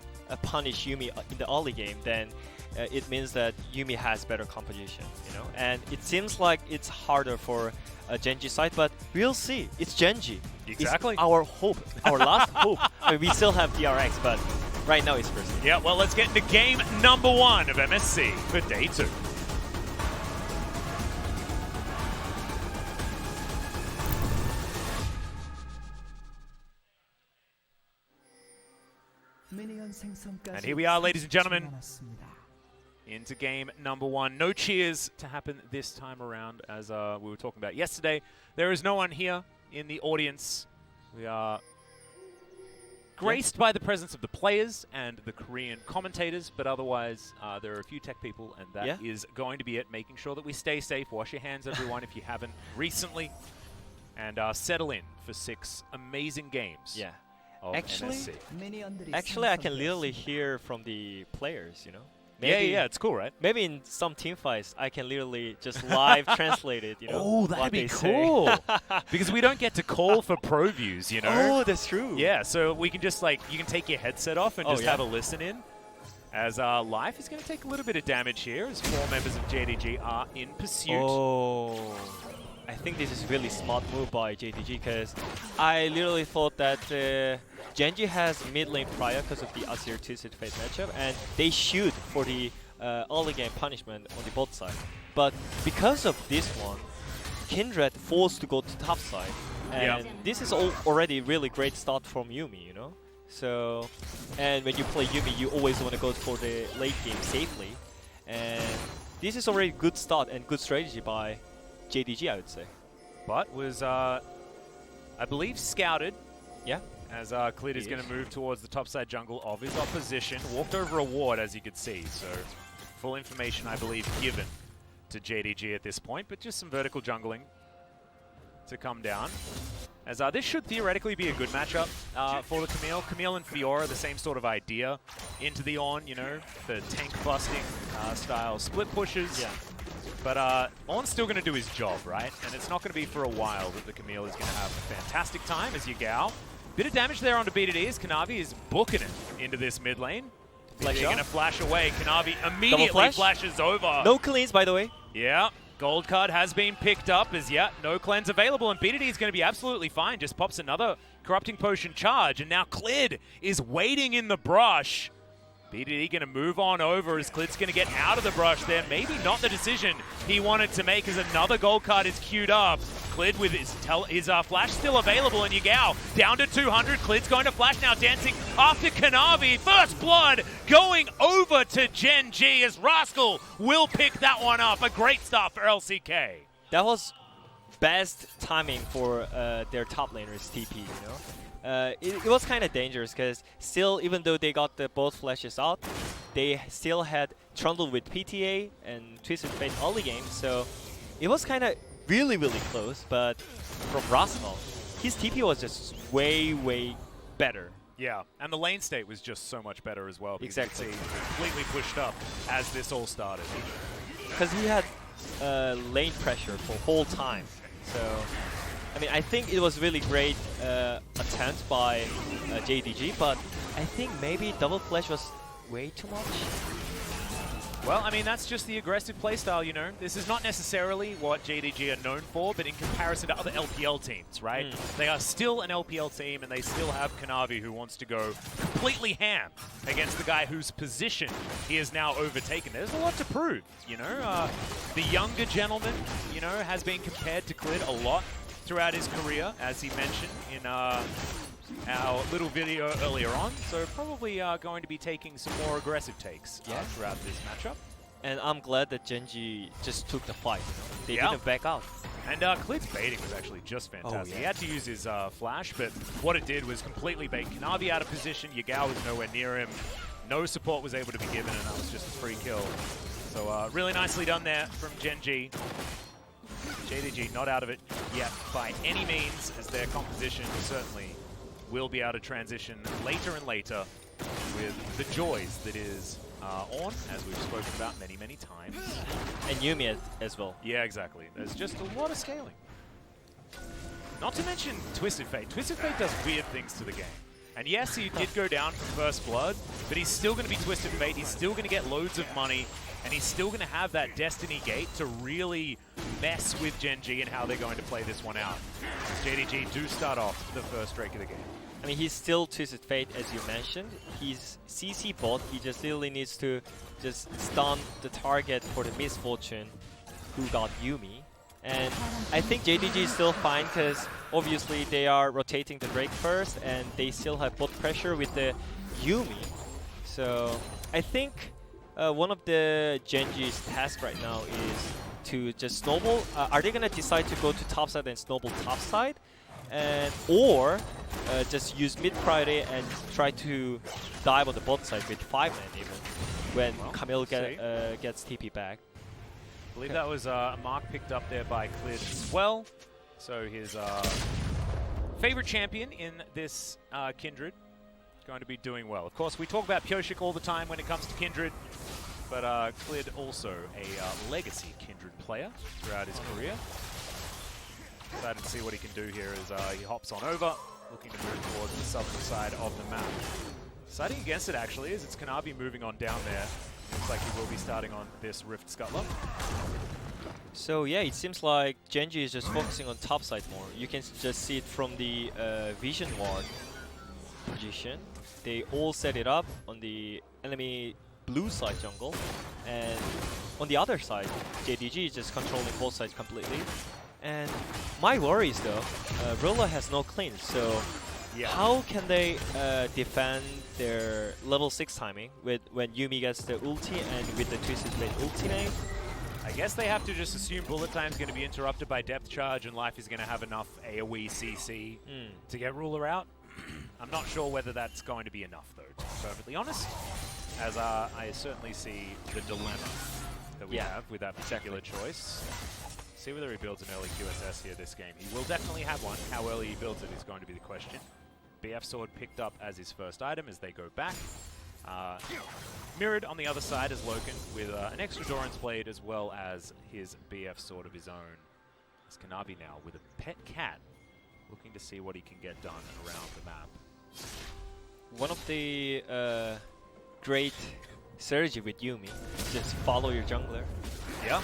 punish Yuumi in the early game, then it means that Yuumi has better composition, you know. And it seems like it's harder for Gen.G side, but we'll see. It's Gen.G. Exactly. It's our hope, our last hope. I mean, we still have DRX, but right now it's first. Yeah, well, let's get into game number 1 of MSC for day 2. And here we are, ladies and gentlemen, into game number 1. No cheers to happen this time around, as we were talking about yesterday. There is no one here in the audience. We are graced by the presence of the players and the Korean commentators, but otherwise there are a few tech people, and that is going to be it, making sure that we stay safe. Wash your hands, everyone, if you haven't recently, and settle in for 6 amazing games. Yeah. Actually, I can literally hear from the players, you know. Yeah, it's cool, right? Maybe in some team fights, I can literally just live translate it, you know. Oh, that'd be cool. Because we don't get to call for pro views, you know. Oh, that's true. Yeah, so we can just you can take your headset off and just have a listen in. As life is going to take a little bit of damage here, as 4 members of JDG are in pursuit. Oh. I think this is really smart move by JDG, because I literally thought that Gen.G has mid lane prior because of the Azir Twisted Fate matchup, and they shoot for the early game punishment on the bot side. But because of this one, Kindred forced to go to top side, and this is already really great start from Yuumi, you know. So, and when you play Yuumi, you always want to go for the late game safely, and this is already good start and good strategy by JDG, I would say. But was, I believe, scouted. Yeah. As Clid is going to move towards the topside jungle of his opposition. Walked over a ward, as you could see. So, full information, I believe, given to JDG at this point. But just some vertical jungling to come down. As this should theoretically be a good matchup for the Camille. Camille and Fiora, the same sort of idea. Into the on, you know, the tank busting style split pushes. Yeah. But On's still going to do his job, right? And it's not going to be for a while that the Camille is going to have a fantastic time as Yagao. Bit of damage there onto BDD as Kanavi is booking it into this mid lane. They're going to flash away. Kanavi immediately flashes over. No cleans, by the way. Yeah. Gold card has been picked up as, no cleanse available. And BDD is going to be absolutely fine. Just pops another Corrupting Potion charge. And now Clid is waiting in the brush. BDD going to move on over as Clid's going to get out of the brush there. Maybe not the decision he wanted to make as another gold card is queued up. Clid with his flash still available, and Yagao down to 200. Clid's going to flash now, dancing after Kanavi. First blood going over to Gen.G as Rascal will pick that one up. A great start for LCK. That was best timing for their top laners TP, you know. It was kind of dangerous because still, even though they got both flashes out, they still had Trundle with PTA and Twisted Fate early game, so it was kind of really close. But from Rascal, his TP was just way better. Yeah, and the lane state was just so much better as well. Exactly. Completely pushed up as this all started. Because he had lane pressure for whole time, so. I mean, I think it was really great attempt by JDG, but I think maybe double flash was way too much. Well, I mean, that's just the aggressive playstyle, you know. This is not necessarily what JDG are known for, but in comparison to other LPL teams, right? They are still an LPL team, and they still have Kanavi, who wants to go completely ham against the guy whose position he has now overtaken. There's a lot to prove, you know. The younger gentleman, you know, has been compared to Clid a lot throughout his career, as he mentioned in our little video earlier on. So probably going to be taking some more aggressive takes throughout this matchup. And I'm glad that Gen.G just took the fight. You know? They didn't back out. And Clid's baiting was actually just fantastic. He had to use his flash, but what it did was completely bait Kanavi out of position. Yagao was nowhere near him. No support was able to be given, and that was just a free kill. So really nicely done there from Gen.G. JDG not out of it yet by any means, as their composition certainly will be able to transition later and later with the joys that is On, as we've spoken about many times. And Yuumi as well. Yeah, exactly. There's just a lot of scaling. Not to mention Twisted Fate. Twisted Fate does weird things to the game. And yes, he did go down from First Blood, but he's still going to be Twisted Fate. He's still going to get loads of money, and he's still going to have that Destiny Gate to really mess with Gen.G and how they're going to play this one out. JDG do start off the first streak of the game. I mean, he's still Twisted Fate, as you mentioned. He's CC bot. He just really needs to just stun the target for the Misfortune, who got Yuumi. And I think JDG is still fine because obviously they are rotating the Drake first, and they still have bot pressure with the Yuumi. So I think one of the Gen.G's tasks right now is to just snowball. Are they going to decide to go to top side and snowball top side? Or just use mid priority and try to dive on the bot side with 5-man even when Camille gets TP back. I believe that was a mark picked up there by Clid as well. So his favorite champion in this Kindred going to be doing well. Of course, we talk about Pyoshik all the time when it comes to Kindred, but Clid also a legacy Kindred player throughout his career. Excited to see what he can do here as he hops on over, looking to move towards the southern side of the map. Siding against it actually is it's Kanavi moving on down there. Looks like he will be starting on this Rift Scuttler. So yeah, it seems like Gen.G is just focusing on top side more. You can just see it from the vision ward position. They all set it up on the enemy blue side jungle, and on the other side, JDG is just controlling both sides completely. And my worry is though, Rolla has no cleanse, so how can they defend their level 6 timing with when Yuumi gets the ulti and with the Twisted Fate ultimate? I guess they have to just assume bullet time is going to be interrupted by depth charge and Life is going to have enough AoE CC to get Ruler out. I'm not sure whether that's going to be enough though, to be perfectly honest, as I certainly see the dilemma that we have with that particular choice. See whether he builds an early QSS here this game. He will definitely have one. How early he builds it is going to be the question. BF Sword picked up as his first item as they go back. Mirrored on the other side is Loken with an extra Doran's Blade as well as his BF Sword of his own. It's Kanavi now with a pet cat looking to see what he can get done around the map. One of the great strategy with Yuumi, just follow your jungler. Yeah.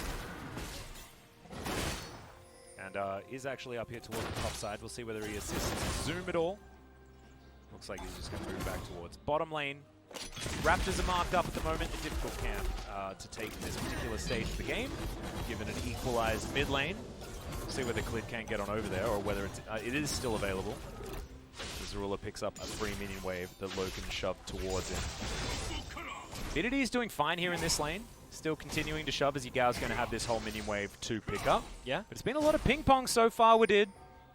And is actually up here towards the top side. We'll see whether he assists Zoom at all. Looks like he's just going to move back towards bottom lane. Raptors are marked up at the moment. A difficult camp to take in this particular stage of the game, given an equalized mid lane. We'll see whether Clid can get on over there or whether it is still available. Zerula picks up a free minion wave that Loken shoved towards him. Vidity is doing fine here in this lane. Still continuing to shove as Yagao's going to have this whole minion wave to pick up. Yeah. But it's been a lot of ping pong so far, we did.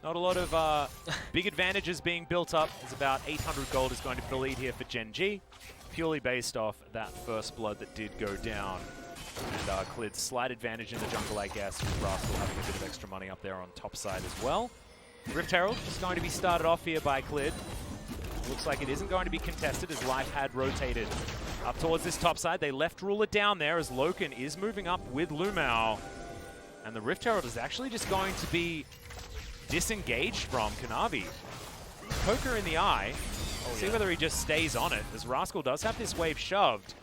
Not a lot of big advantages being built up. There's about 800 gold is going to be the lead here for Gen.G, purely based off that first blood that did go down. And Clid's slight advantage in the jungle, I guess, with Rascal having a bit of extra money up there on top side as well. Rift Herald is going to be started off here by Clid. Looks like it isn't going to be contested as Life had rotated up towards this top side. They left Ruler down there as Loken is moving up with Lumao. And the Rift Herald is actually just going to be disengaged from Kanavi. Poker in the eye. See whether he just stays on it, as Rascal does have this wave shoved.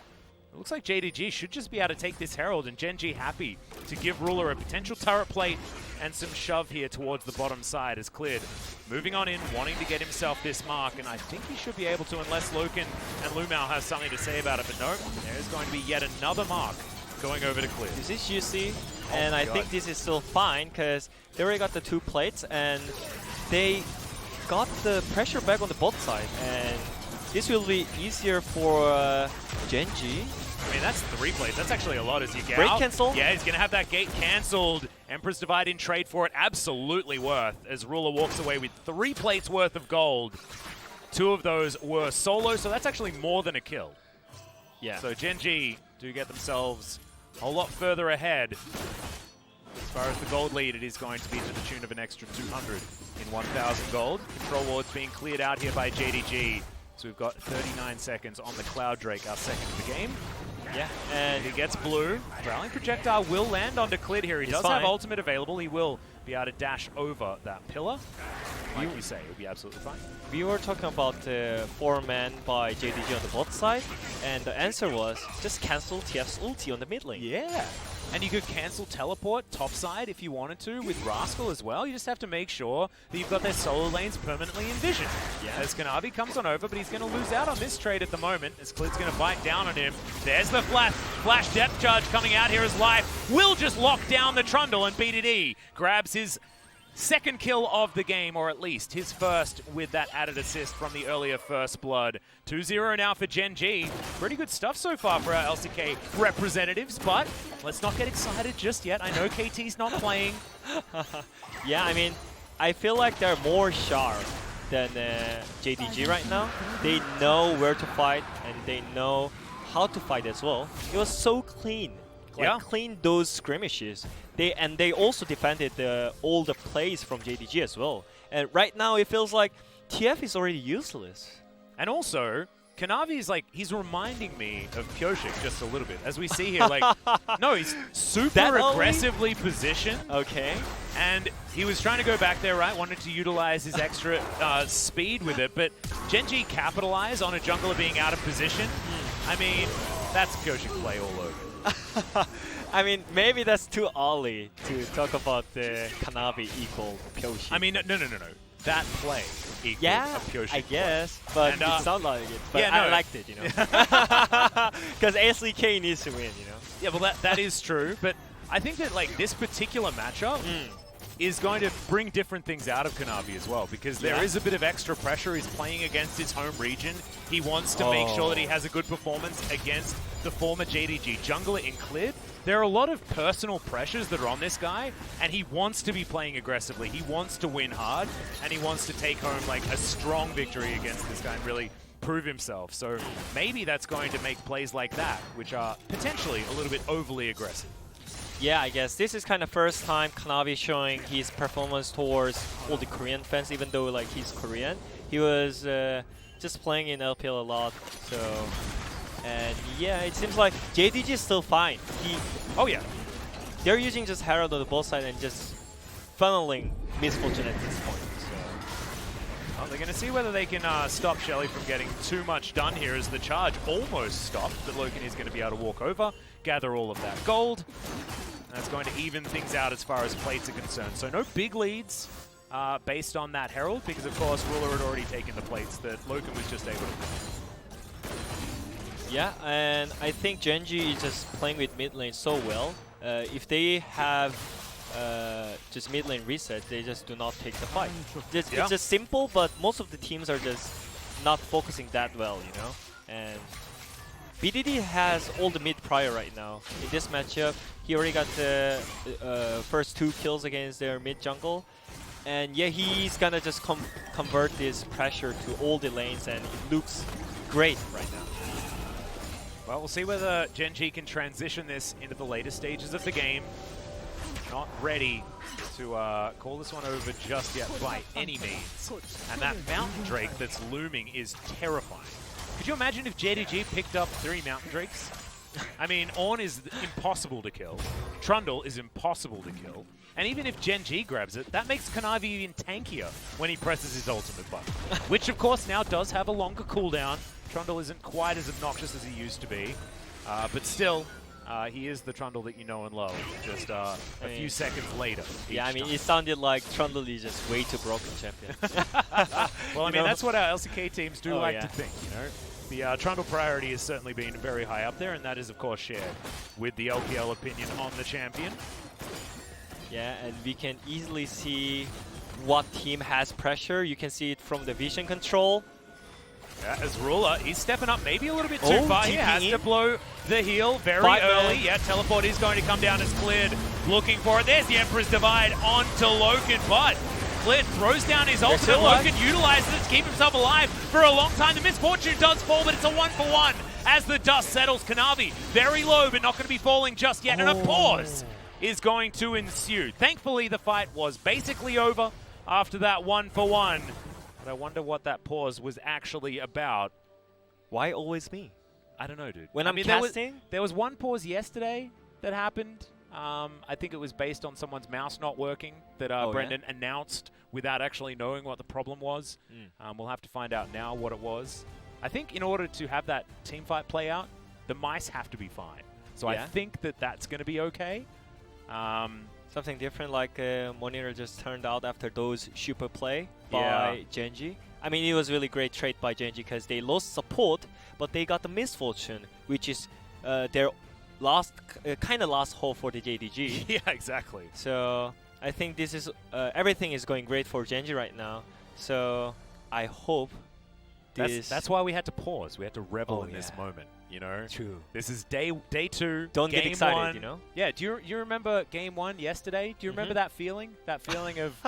It looks like JDG should just be able to take this Herald, and Gen.G happy to give Ruler a potential turret plate and some shove here towards the bottom side as Clid moving on in, wanting to get himself this mark, and I think he should be able to unless Loken and Lumao have something to say about it, but no, there's going to be yet another mark going over to Clid. This is juicy, and I think this is still fine because they already got the 2 plates and they got the pressure back on the bot side, and this will be easier for Gen.G. I mean, that's 3 plates. That's actually a lot as you get Break out. cancel? Yeah, he's going to have that gate cancelled. Emperor's Divide in trade for it. Absolutely worth as Ruler walks away with 3 plates worth of gold. 2 of those were solo, so that's actually more than a kill. Yeah. So Gen.G do get themselves a whole lot further ahead. As far as the gold lead, it is going to be to the tune of an extra 200 in 1,000 gold. Control wards being cleared out here by JDG. So we've got 39 seconds on the Cloud Drake, our second of the game. Yeah, and he gets blue. Rallying Projectile will land onto Clid here. He does have ultimate available. He will be able to dash over that pillar. Like you say, it'll be absolutely fine. We were talking about 4-man by JDG on the bot side, and the answer was just cancel TF's ulti on the mid lane. Yeah. And you could cancel teleport topside if you wanted to with Rascal as well. You just have to make sure that you've got their solo lanes permanently envisioned. Yeah. As Kanavi comes on over, but he's going to lose out on this trade at the moment as Klid's going to bite down on him. There's the flash depth charge coming out here as Life will just lock down the Trundle, and BDD grabs his second kill of the game, or at least his first with that added assist from the earlier First Blood. 2-0 now for Gen.G. Pretty good stuff so far for our LCK representatives, but let's not get excited just yet. I know KT's not playing. Yeah, I mean, I feel like they're more sharp than JDG right now. They know where to fight, and they know how to fight as well. It was so clean. Clean those skirmishes. They also defended all the plays from JDG as well. And right now it feels like TF is already useless. And also, Kanavi is like, he's reminding me of Pyoshik just a little bit. As we see here, like, no, he's super aggressively positioned. Okay. And he was trying to go back there, right? Wanted to utilize his extra speed with it. But Gen.G capitalized on a jungler being out of position. I mean, that's Pyoshik play all over. I mean, maybe that's too early to talk about the Kanavi equal Pyoshik. I mean, no. That play equals a Pyoshik I guess, but and, it sounded like it. But yeah, no, I liked it, you know. Because ASLK needs to win, you know. Yeah, well, that is true. But I think that, like, this particular matchup is going to bring different things out of Kanavi as well, because there is a bit of extra pressure. He's playing against his home region. He wants to make sure that he has a good performance against the former JDG jungler in Klid. There are a lot of personal pressures that are on this guy, and he wants to be playing aggressively. He wants to win hard, and he wants to take home like a strong victory against this guy and really prove himself. So maybe that's going to make plays like that, which are potentially a little bit overly aggressive. Yeah, I guess this is kind of first time Kanavi showing his performance towards all the Korean fans, even though like he's Korean. He was just playing in LPL a lot, so... And yeah, it seems like JDG is still fine. They're using just Herald on the both side and just funneling misfortune at this point. So. Well, they're going to see whether they can stop Shelly from getting too much done here as the charge almost stopped, but Loken is going to be able to walk over, gather all of that gold. And that's going to even things out as far as plates are concerned. So no big leads based on that Herald, because of course Ruler had already taken the plates that Loken was just able to win. Yeah, and I think Gen.G is just playing with mid lane so well. If they have just mid lane reset, they just do not take the fight. It's just simple, but most of the teams are just not focusing that well, you know? And BDD has all the mid prior right now. In this matchup, he already got the first 2 kills against their mid jungle. And yeah, he's gonna just convert this pressure to all the lanes, and it looks great right now. Well, we'll see whether Gen.G can transition this into the later stages of the game. Not ready to call this one over just yet by any means. And that Mountain Drake that's looming is terrifying. Could you imagine if JDG picked up 3 Mountain Drakes? I mean, Ornn is impossible to kill. Trundle is impossible to kill. And even if Gen.G grabs it, that makes Kanavi even tankier when he presses his ultimate button. Which, of course, now does have a longer cooldown. Trundle isn't quite as obnoxious as he used to be. But still, he is the Trundle that you know and love. Just a few seconds later. Yeah, I mean, it sounded like Trundle is just way too broken champion. Well, I mean, that's what our LCK teams do like to think, you know? The Trundle priority has certainly been very high up there, and that is, of course, shared with the LPL opinion on the champion. Yeah, and we can easily see what team has pressure. You can see it from the vision control. Yeah, as Ruler, he's stepping up maybe a little bit too far. He has to blow the heal very early. Yeah, teleport is going to come down as Klid looking for it. There's the Emperor's Divide onto Loken, but Klid throws down his ultimate. Loken utilizes it to keep himself alive for a long time. The misfortune does fall, but it's a 1-for-1 as the dust settles. Kanavi very low, but not going to be falling just yet. And a pause is going to ensue. Thankfully, the fight was basically over after that 1-for-1. But I wonder what that pause was actually about. Why always me? I don't know, dude. When I'm casting? There was one pause yesterday that happened I think it was based on someone's mouse not working that Brendan announced without actually knowing what the problem was. We'll have to find out now what it was. I think in order to have that team fight play out, the mice have to be fine. So I think that that's going to be okay. Something different like Monitor just turned out after those super play by Gen.G. I mean, it was really great trade by Gen.G because they lost support, but they got the misfortune, which is their last hope for the JDG. Yeah, exactly. So I think this is everything is going great for Gen.G right now. So I hope this. That's why we had to pause. We had to revel in this moment. You know, true. This is day 2. Don't game get excited. 1. You know. Yeah. Do you remember game 1 yesterday? Do you remember that feeling? That feeling of,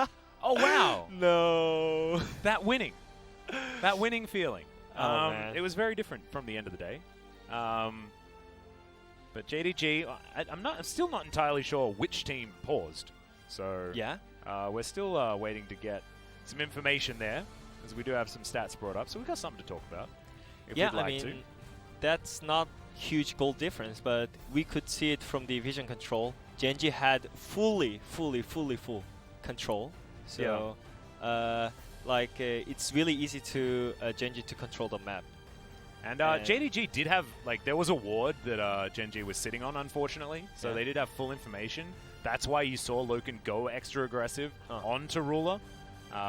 oh wow, no, that winning feeling. Oh man. It was very different from the end of the day. But JDG, I'm still not entirely sure which team paused. So yeah, we're still waiting to get some information there, because we do have some stats brought up. So we've got something to talk about. If we'd like to. That's not huge goal difference, but we could see it from the vision control. Gen.G had full control. So it's really easy to Gen.G to control the map. And JDG did have, there was a ward that Gen.G was sitting on, unfortunately. So they did have full information. That's why you saw Loken go extra aggressive onto Ruler.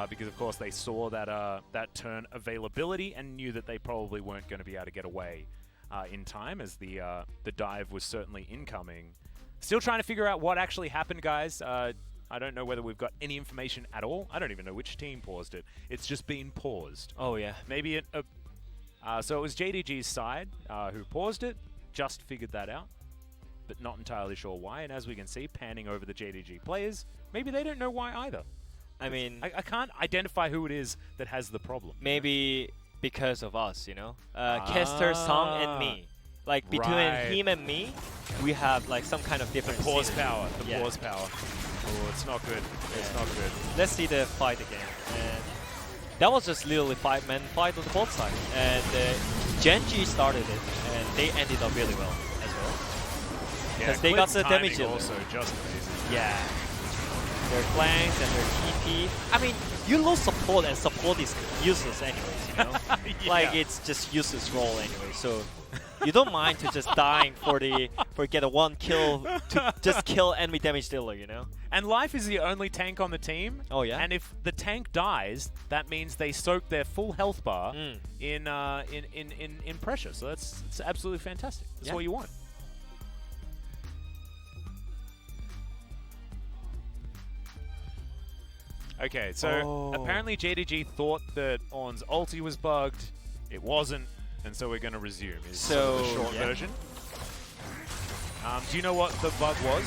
Because, of course, they saw that turn availability and knew that they probably weren't going to be able to get away in time, as the dive was certainly incoming. Still trying to figure out what actually happened, guys. I don't know whether we've got any information at all. I don't even know which team paused it. It's just been paused. Oh, yeah. Maybe so it was JDG's side who paused it, just figured that out, but not entirely sure why. And as we can see, panning over the JDG players, maybe they don't know why either. I mean, I can't identify who it is that has the problem. Maybe because of us, you know? Kester, Song, and me. Like, between him and me, we have, some kind of different pause power. The pause power. Oh, it's not good. Yeah. It's not good. Let's see the fight again. And that was just literally 5-man fight on both sides. And Gen.G started it, and they ended up really well as well. Because they got the damage also just amazing. Yeah. Their flanks and their TP. I mean, you lose support, and support is useless anyways, you know? It's just useless role anyway, so you don't mind to just dying for get a 1 kill to just kill enemy damage dealer, you know? And Life is the only tank on the team. Oh, yeah? And if the tank dies, that means they soak their full health bar in pressure. So it's absolutely fantastic. That's what you want. Okay, so apparently JDG thought that Ornn's ulti was bugged. It wasn't, and so we're going to resume. Is the short version. Do you know what the bug was?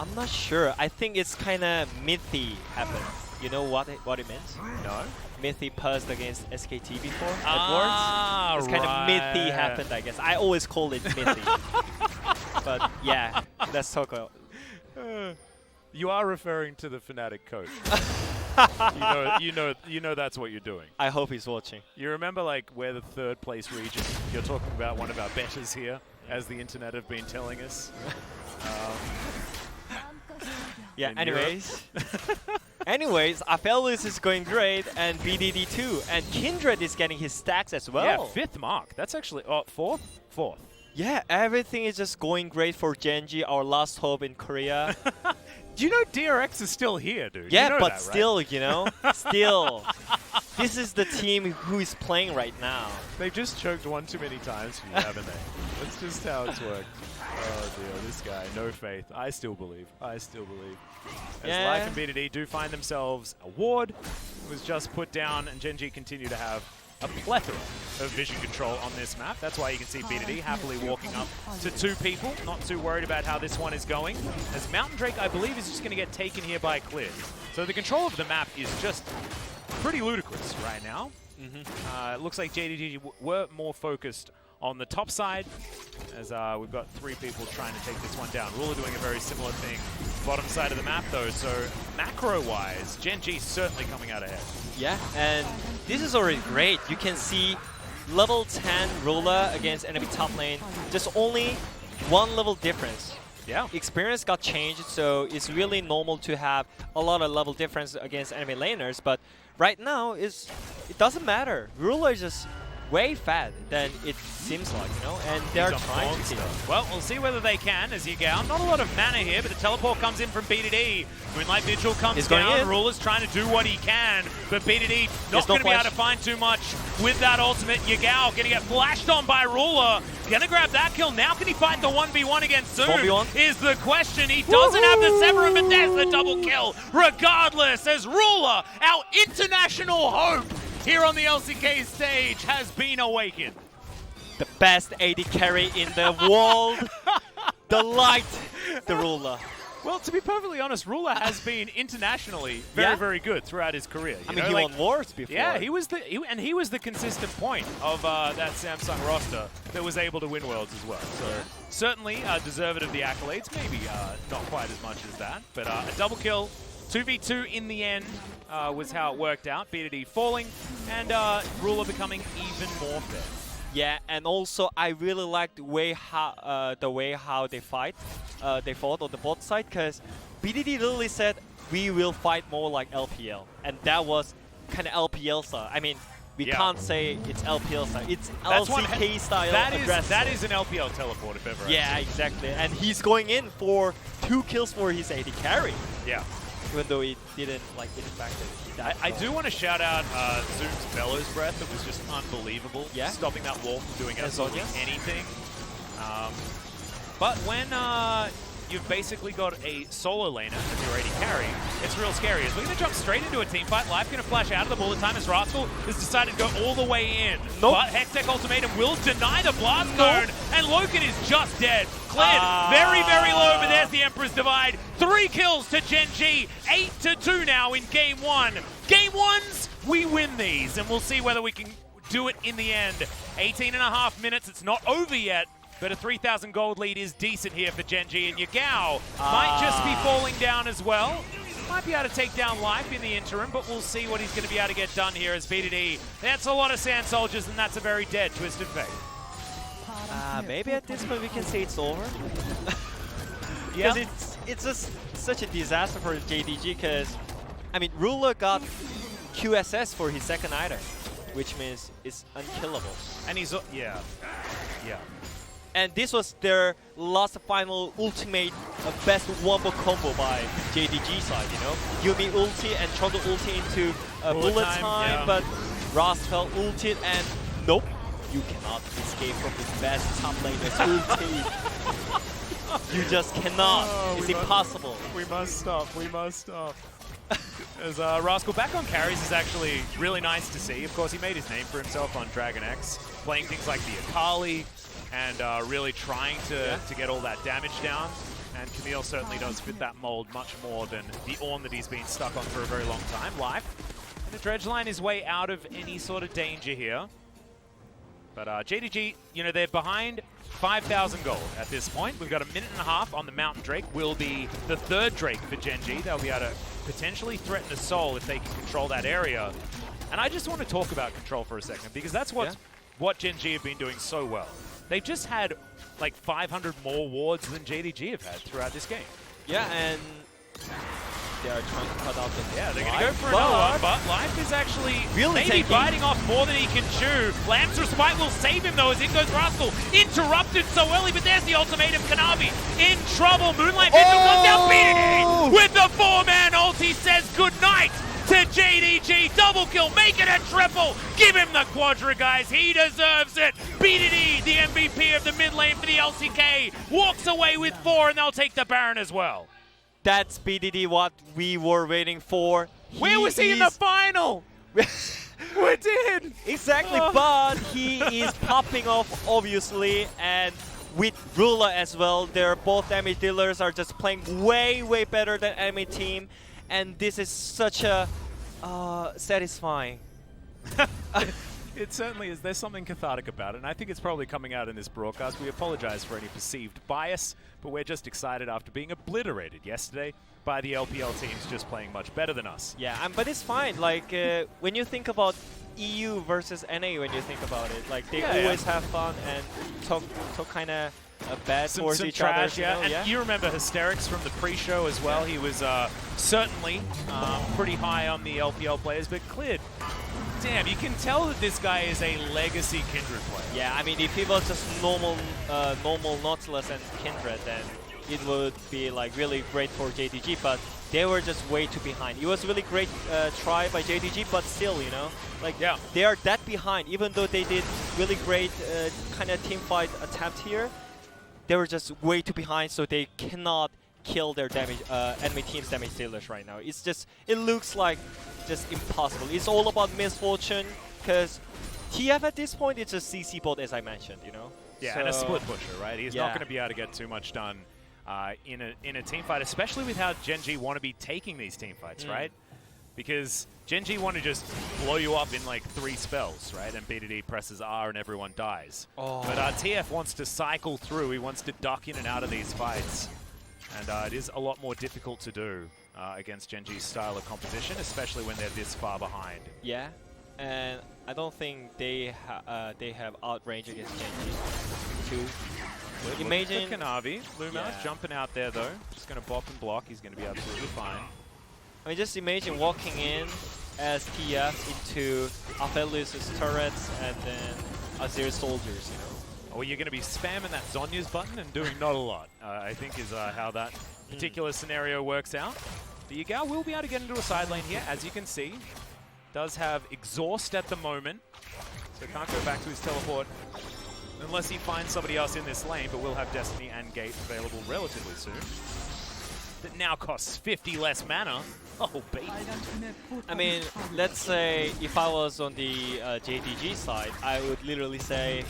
I'm not sure. I think it's kind of Mythy happened. You know what it means? No. Mythy paused against SKT before at Worlds. It's kind of Mythy happened, I guess. I always call it Mythy. But yeah, let's talk about. You are referring to the Fnatic coach. you know that's what you're doing. I hope he's watching. You remember we're the 3rd place region. You're talking about one of our betters here, as the internet have been telling us. Yeah. Anyways, Aphelios is going great, and BDD too, and Kindred is getting his stacks as well. Yeah, 5th mark. That's actually 4th. Yeah, everything is just going great for Gen.G, our last hope in Korea. Do you know DRX is still here, dude? Yeah, you know but that, still, right? you know, still. This is the team who is playing right now. They've just choked one too many times for you, haven't they? That's just how it's worked. Oh dear, this guy, no faith. I still believe. As Life and BDD do find themselves a ward, was just put down, and Gen.G continue to have a plethora of vision control on this map. That's why you can see BDD happily walking up to 2 people, not too worried about how this one is going. As Mountain Drake, I believe, is just going to get taken here by Clear. So the control of the map is just pretty ludicrous right now. It looks like JDG were more focused on the top side, as we've got 3 people trying to take this one down. Ruler doing a very similar thing. Bottom side of the map, though, so macro-wise, Gen.G certainly coming out ahead. Yeah, and this is already great. You can see level 10 Ruler against enemy top lane. Just only 1 level difference. Yeah. Experience got changed, so it's really normal to have a lot of level difference against enemy laners. But right now, it doesn't matter. Ruler is just way fat than it seems like, you know, and they're trying to kill. Well, we'll see whether they can as Yagao. Not a lot of mana here, but the teleport comes in from BDD. Moonlight Vigil comes down. Ruler's trying to do what he can, but BDD not going to be able to find too much with that ultimate. Yagao going to get flashed on by Ruler. Going to grab that kill. Now can he fight the 1v1 against Zoom? 1v1 is the question. He doesn't have the Severin, but there's the double kill. Regardless, as Ruler, our international hope, here on the LCK stage has been awakened. The best AD carry in the world. The light, the Ruler. Well, to be perfectly honest, Ruler has been internationally very good throughout his career. I mean, he won wars before. Yeah, he was the consistent point of that Samsung roster that was able to win worlds as well. So certainly deserved of the accolades. Maybe not quite as much as that, but a double kill. 2v2 in the end was how it worked out. BDD falling and Ruler becoming even more fair. Yeah, and also I really liked the way how they fought on the bot side, because BDD literally said we will fight more like LPL, and that was kind of LPL style. I mean, we can't say it's LPL style. It's LCK style. That is an LPL teleport if ever. Yeah, exactly. And he's going in for 2 kills for his AD carry. Yeah. Even though he didn't impact it. I do want to shout out Zoom's Bellows Breath. It was just unbelievable. Yeah. Stopping that wall from doing absolutely anything. But when you've basically got a solo laner as your AD carry, it's real scary. As we're going to jump straight into a team fight. Life going to flash out of the bullet time as Rascal has decided to go all the way in. Nope. But Hextech Ultimatum will deny the blast cone, and Loken is just dead. Cleared very low, but there's the Emperor's Divide. 3 kills to Gen.G. 8-2 now in Game 1. Game 1s, we win these, and we'll see whether we can do it in the end. 18.5 minutes, it's not over yet. But a 3,000 gold lead is decent here for Gen.G, and Yagao might just be falling down as well. Might be able to take down Life in the interim, but we'll see what he's going to be able to get done here as BDD. That's a lot of Sand Soldiers, and that's a very dead Twisted Fate. Maybe at this point we can say it's over. Yeah. Because it's just such a disaster for JDG, because, I mean, Ruler got QSS for his second item, which means it's unkillable. And he's, yeah. And this was their last final ultimate best wombo combo by JDG side, you know? Yumi ulti and Trundle ulti into bullet time, but Rascal ulted and nope, you cannot escape from the best top laner's ulti. You just cannot. It's impossible. We must stop. As Rascal back on carries is actually really nice to see. Of course, he made his name for himself on Dragon X, playing things like the Akali, and really trying to get all that damage down. And Camille certainly does fit that mold much more than the Ornn that he's been stuck on for a very long time. Life. And the Dredge line is way out of any sort of danger here. But JDG, you know, they're behind 5,000 gold at this point. We've got a minute and a half on the Mountain Drake. Will be the 3rd Drake for Gen.G. They'll be able to potentially threaten a soul if they can control that area. And I just want to talk about control for a second, because that's what Gen.G have been doing so well. They've just had like 500 more wards than JDG have had throughout this game. Yeah, and they are trying to cut out the they're going to go for another one, but Life is actually maybe biting off more than he can chew. Lamb's Respite will save him though, as in goes Rascal. Interrupted so early, but there's the ultimatum. Kanavi in trouble. Moonlight Vigil comes down. BDD with the 4-man ulti says goodnight to JDG. Double kill, make it a triple. Give him the quadra, guys. He deserves it. BDD, the MVP of the mid lane for the LCK, walks away with 4, and they'll take the Baron as well. That's BDD, what we were waiting for. Where was he in the final? We did! Exactly, but he is popping off, obviously, and with Ruler as well. They're both enemy dealers are just playing way better than enemy team, and this is such a satisfying. It certainly is. There's something cathartic about it, and I think it's probably coming out in this broadcast. We apologize for any perceived bias, but we're just excited after being obliterated yesterday by the LPL teams just playing much better than us. Yeah, but it's fine. Like, when you think about EU versus NA, when you think about it, like, they always have fun and talk kind of bad some towards each trash, other. yeah. You know? And Yeah. you remember Hysterics from the pre-show as well. He was certainly pretty high on the LPL players, but cleared. Damn, you can tell that this guy is a legacy Kindred player. Yeah, I mean, if he was just normal Nautilus and Kindred, then it would be like really great for JDG, but they were just way too behind. It was really great try by JDG, but still, you know, like they are that behind. Even though they did really great kind of team fight attempt here, they were just way too behind, so they cannot kill their damage enemy team's damage dealers right now. It's just, it looks like just impossible. It's all about misfortune, because TF at this point, it's a CC bot, as I mentioned, you know. Yeah, so, and a split pusher, right? He's not going to be able to get too much done in a team fight, especially with how Gen.G want to be taking these team fights, right? Because Gen.G want to just blow you up in like 3 spells, right? And BDD presses R and everyone dies. Oh. But TF wants to cycle through. He wants to duck in and out of these fights. And it is a lot more difficult to do against Gen.G's style of composition, especially when they're this far behind. Yeah, and I don't think they have outrange against Gen.G too. Imagine Kanavi. Lumas jumping out there though. Just going to bop and block. He's going to be absolutely fine. I mean, just imagine walking in as TF into Aphelios' turrets and then Azir soldiers, you know. Or you're going to be spamming that Zhonya's button and doing not a lot, I think is how that particular scenario works out. But Yagao will be able to get into a side lane here, as you can see. Does have Exhaust at the moment, so can't go back to his teleport unless he finds somebody else in this lane, but we'll have Destiny and Gate available relatively soon. That now costs 50 less mana. Oh, baby. I mean, let's say if I was on the JDG side, I would literally say,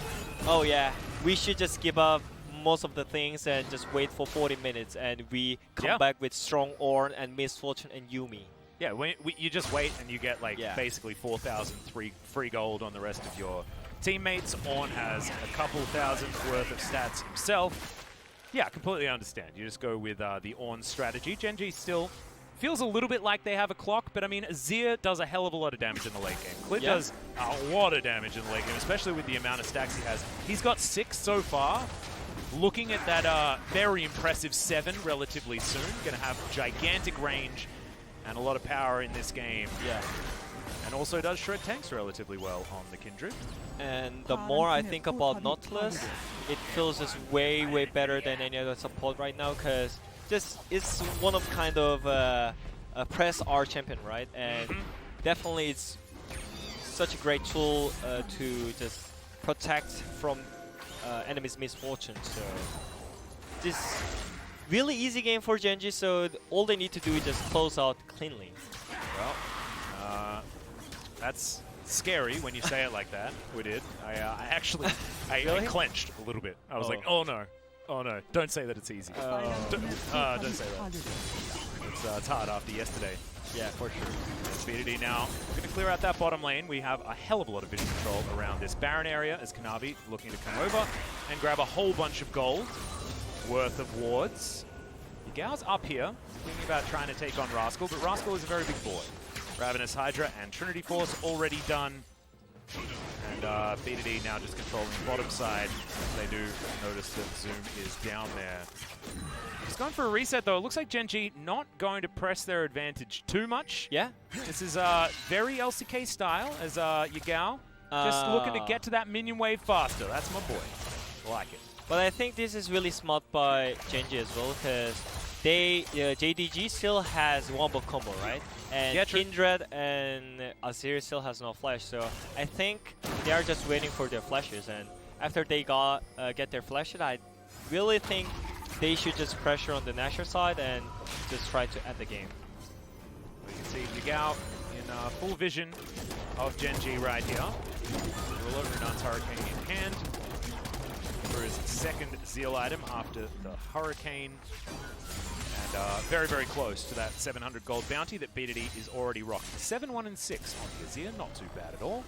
oh yeah, we should just give up most of the things and just wait for 40 minutes and we come back with Strong Ornn and Misfortune and Yuumi. Yeah, you just wait and you get like basically 4,000 free gold on the rest of your teammates. Ornn has a couple thousand worth of stats himself. Yeah, completely understand. You just go with the Ornn strategy. Gen.G still feels a little bit like they have a clock, but I mean, Azir does a hell of a lot of damage in the late game. Clid does a lot of damage in the late game, especially with the amount of stacks he has. He's got 6 so far. Looking at that very impressive 7 relatively soon. Going to have gigantic range and a lot of power in this game. Yeah. And also does shred tanks relatively well on the Kindred. And the more I think about Nautilus, it feels just way, way better than any other support right now, because just it's one of kind of a press R champion, right? And definitely it's such a great tool to just protect from enemies' misfortune. So this really easy game for Gen.G, so all they need to do is just close out cleanly. Well, that's scary when you say it like that. We did. I actually I clenched a little bit. I was like, oh no. Oh no, don't say that it's easy. Don't say that. It's hard after yesterday. Yeah, for sure. BDD now going to clear out that bottom lane. We have a hell of a lot of vision control around this Baron area as Kanavi looking to come over and grab a whole bunch of gold worth of wards. Yagao's up here, thinking about trying to take on Rascal, but Rascal is a very big boy. Ravenous Hydra and Trinity Force already done. And BDD now just controlling the bottom side. They do notice that Zoom is down there. He's going for a reset though. It looks like Gen.G not going to press their advantage too much. Yeah. This is very LCK style as Yagao just looking to get to that minion wave faster. That's my boy. I like it. But I think this is really smart by Gen.G as well, because they JDG still has wombo combo, right? And Kindred and Azir still has no flash, so I think they are just waiting for their flashes. And after they get their flashes, I really think they should just pressure on the Nashor side and just try to end the game. We can see Yagao in full vision of Gen.G right here. Runon's Hurricane in hand for his second Zeal item after the Hurricane. And very, very close to that 700 gold bounty that BDD is already rocking. 7-1-6 on the Azir, not too bad at all.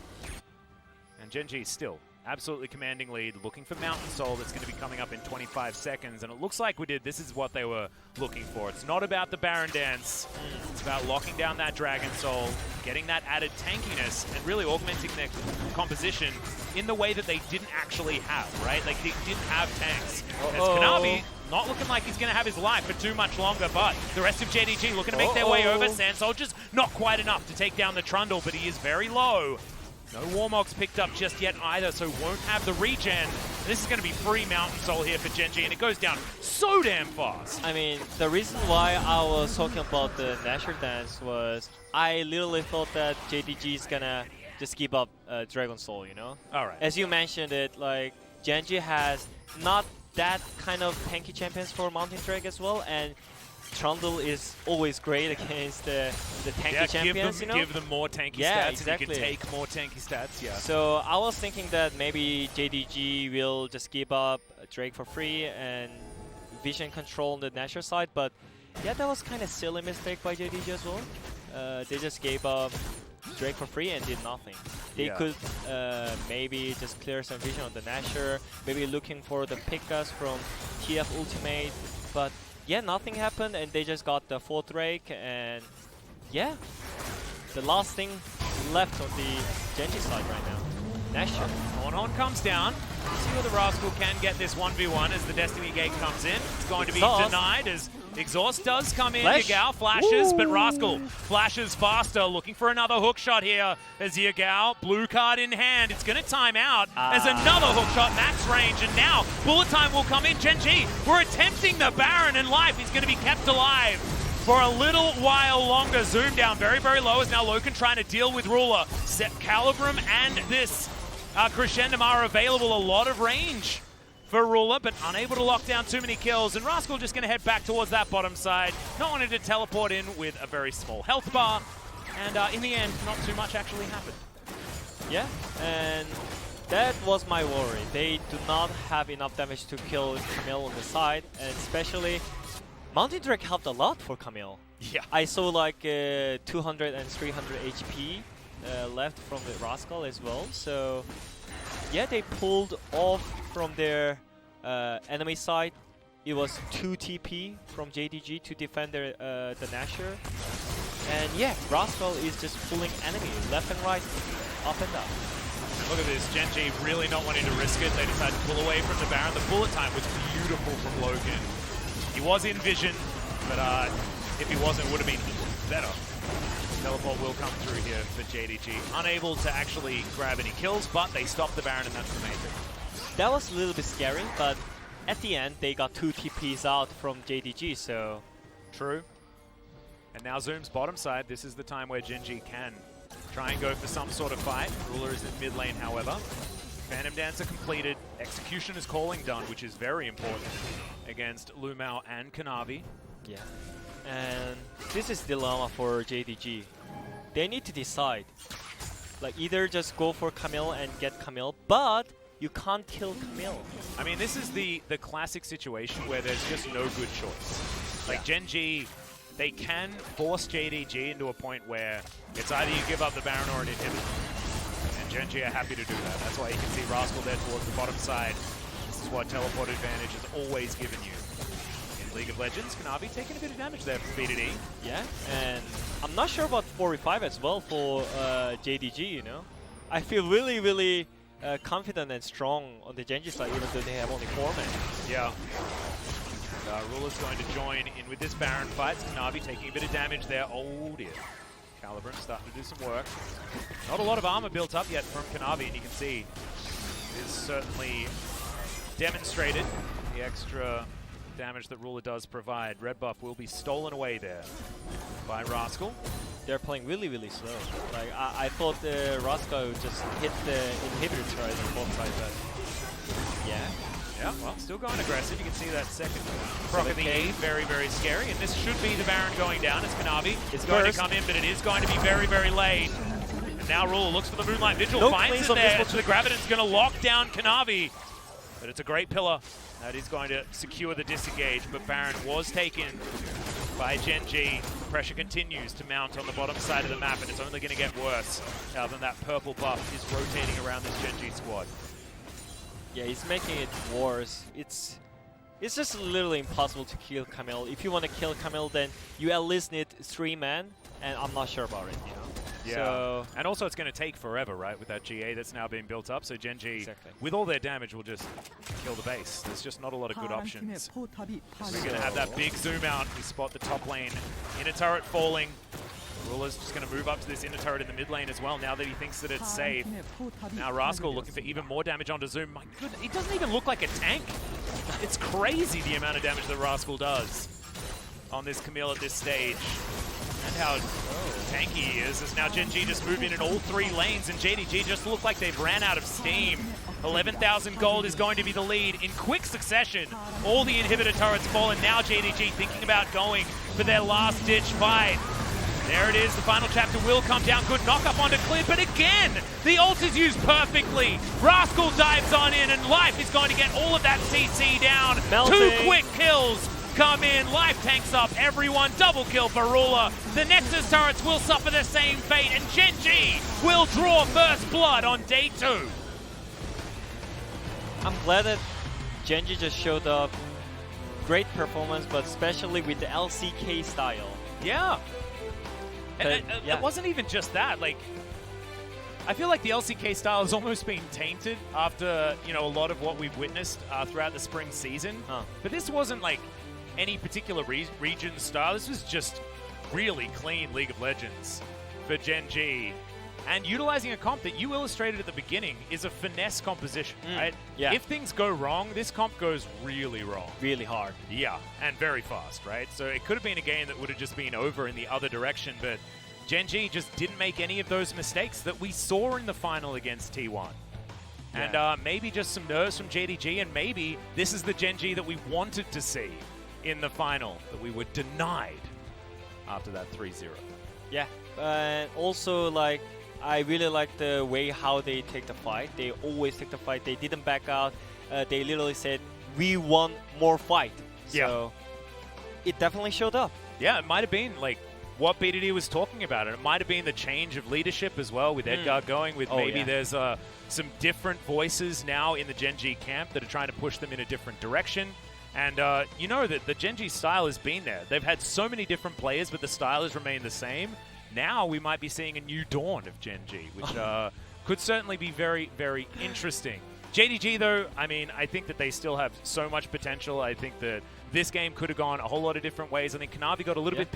And Gen.G still absolutely commanding lead, looking for Mountain Soul that's going to be coming up in 25 seconds. And it looks like this is what they were looking for. It's not about the Baron Dance. It's about locking down that Dragon Soul, getting that added tankiness, and really augmenting their composition in the way that they didn't actually have, right? Like, they didn't have tanks. As Kanavi, not looking like he's going to have his life for too much longer, but the rest of JDG looking to make their way over. Sand Soldiers, not quite enough to take down the Trundle, but he is very low. No Warmogs picked up just yet either, so won't have the regen. This is going to be free Mountain Soul here for Gen.G, and it goes down so damn fast. I mean, the reason why I was talking about the Nasher dance was I literally thought that JDG is going to just give up Dragon Soul, you know? All right. As you mentioned it, like, Gen.G has not that kind of tanky champions for Mountain Drake as well, and Trundle is always great against the tanky champions, you know? Give them more tanky stats. Exactly. You can take more tanky stats, yeah. So I was thinking that maybe JDG will just give up Drake for free and vision control on the Nasher side, but yeah, that was kind of silly mistake by JDG as well. They just gave up Drake for free and did nothing. They could maybe just clear some vision on the Nasher, maybe looking for the Pickas from TF Ultimate, but yeah, nothing happened, and they just got the 4th Drake, and yeah, the last thing left on the Gen.G side right now. Nasher. On comes down. See whether Rascal can get this 1v1 as the Destiny Gate comes in. It's going to be denied as Exhaust does come in. Yagao flashes, but Rascal flashes faster, looking for another hook shot here as Yagao, blue card in hand. It's going to time out as another hook shot, max range, and now bullet time will come in. Gen.G, we're attempting the Baron, and life is going to be kept alive for a little while longer. Zoom down very, very low as now Loken trying to deal with Ruler. Calibrum and this Crescendum are available. A lot of range for Ruler, but unable to lock down too many kills. And Rascal just going to head back towards that bottom side. Not wanting to teleport in with a very small health bar. And in the end, not too much actually happened. Yeah, and that was my worry. They do not have enough damage to kill Camille on the side, and especially Mountain Drake helped a lot for Camille. Yeah. I saw like 200 and 300 HP left from the Rascal as well. So yeah, they pulled off from their enemy side. It was 2 TP from JDG to defend their, the Nasher. And yeah, Rascal is just pulling enemy left and right, up and down. And look at this, Gen.G really not wanting to risk it. They decided to pull away from the Baron. The bullet time was beautiful from Logan. He was in vision, but if he wasn't, it would have been better. Teleport will come through here for JDG. Unable to actually grab any kills, but they stopped the Baron, and that's the main thing. That was a little bit scary, but at the end, they got 2 TPs out from JDG, so... True. And now Zoom's bottom side. This is the time where Gen.G can try and go for some sort of fight. Ruler is in mid lane, however. Phantom Dancer completed. Execution is calling done, which is very important against Lumao and Kanavi. Yeah. And this is dilemma for JDG. They need to decide. Like, either just go for Camille and get Camille, but you can't kill Camille. I mean, this is the classic situation where there's just no good choice. Like, Gen.G, they can force JDG into a point where it's either you give up the Baron or an inhibitor. And Gen.G are happy to do that. That's why you can see Rascal there towards the bottom side. This is what teleport advantage has always given you. In League of Legends, Kanavi taking a bit of damage there for BDD. Yeah, and I'm not sure about 4v5 as well for JDG, you know. I feel really, really confident and strong on the Gen.G side, even though they have only 4 men. Yeah. Ruler's going to join in with this Baron fight. Kanavi taking a bit of damage there. Oh dear. Calibrum starting to do some work. Not a lot of armor built up yet from Kanavi, and you can see it is certainly demonstrated the extra damage that Ruler does provide. Red buff will be stolen away there by Rascal. They're playing really, really slow. Like, I thought the Rascal would just hit the inhibitor tries on both sides, but yeah. Yeah, well, still going aggressive. You can see that second proc of the E, very, very scary. And this should be the Baron going down as Kanavi is going to come in, but it is going to be very, very late. And now Ruler looks for the Moonlight Vigil, finds it there. So the Graviton's going to lock down Kanavi. But it's a great pillar. That is going to secure the disengage, but Baron was taken by Gen.G. Pressure continues to mount on the bottom side of the map, and it's only going to get worse now than that purple buff is rotating around this Gen.G squad. Yeah, he's making it worse. It's just literally impossible to kill Camille. If you want to kill Camille, then you at least need 3 men, and I'm not sure about it, you know? Yeah, So and also it's going to take forever, right, with that GA that's now being built up. So Gen.G, with all their damage, will just kill the base. There's just not a lot of good options. We're going to have that big zoom out. We spot the top lane. Inner turret falling. Ruler's just going to move up to this inner turret in the mid lane as well, now that he thinks that it's safe. Now Rascal looking for even more damage onto Zoom. My goodness, it doesn't even look like a tank. It's crazy the amount of damage that Rascal does on this Camille at this stage. And how tanky he is, as now Gen.G just move in all 3 lanes, and JDG just look like they've ran out of steam. 11,000 gold is going to be the lead in quick succession. All the inhibitor turrets fall, and now JDG thinking about going for their last-ditch fight. There it is, the final chapter will come down. Good knock-up onto Clear, but again, the ult is used perfectly. Rascal dives on in, and Life is going to get all of that CC down. Melting. 2 quick kills come in. Life tanks up everyone. Double kill for Ruler. The Nexus turrets will suffer the same fate, and Gen.G will draw first blood on day 2. I'm glad that Gen.G just showed up. Great performance, but especially with the LCK style. Yeah. And yeah. it wasn't even just that. Like, I feel like the LCK style has almost been tainted after, you know, a lot of what we've witnessed throughout the spring season. But this wasn't like any particular region style. This was just really clean League of Legends for Gen.G. And utilizing a comp that you illustrated at the beginning is a finesse composition, right? Yeah. If things go wrong, this comp goes really wrong. Really hard. Yeah, and very fast, right? So it could have been a game that would have just been over in the other direction, but Gen.G just didn't make any of those mistakes that we saw in the final against T1. Yeah. And maybe just some nerves from JDG, and maybe this is the Gen.G that we wanted to see in the final, that we were denied after that 3-0. Yeah, and also, like, I really like the way how they take the fight. They always take the fight. They didn't back out. They literally said, we want more fight. So it definitely showed up. Yeah, it might have been like what BDD was talking about. And it might have been the change of leadership as well, with Edgar going, with maybe there's some different voices now in the Gen.G camp that are trying to push them in a different direction. And you know that the Gen.G style has been there. They've had so many different players, but the style has remained the same. Now we might be seeing a new dawn of Gen.G, which could certainly be very, very interesting. JDG, though, I mean, I think that they still have so much potential. I think that this game could have gone a whole lot of different ways. I think Kanavi got a little bit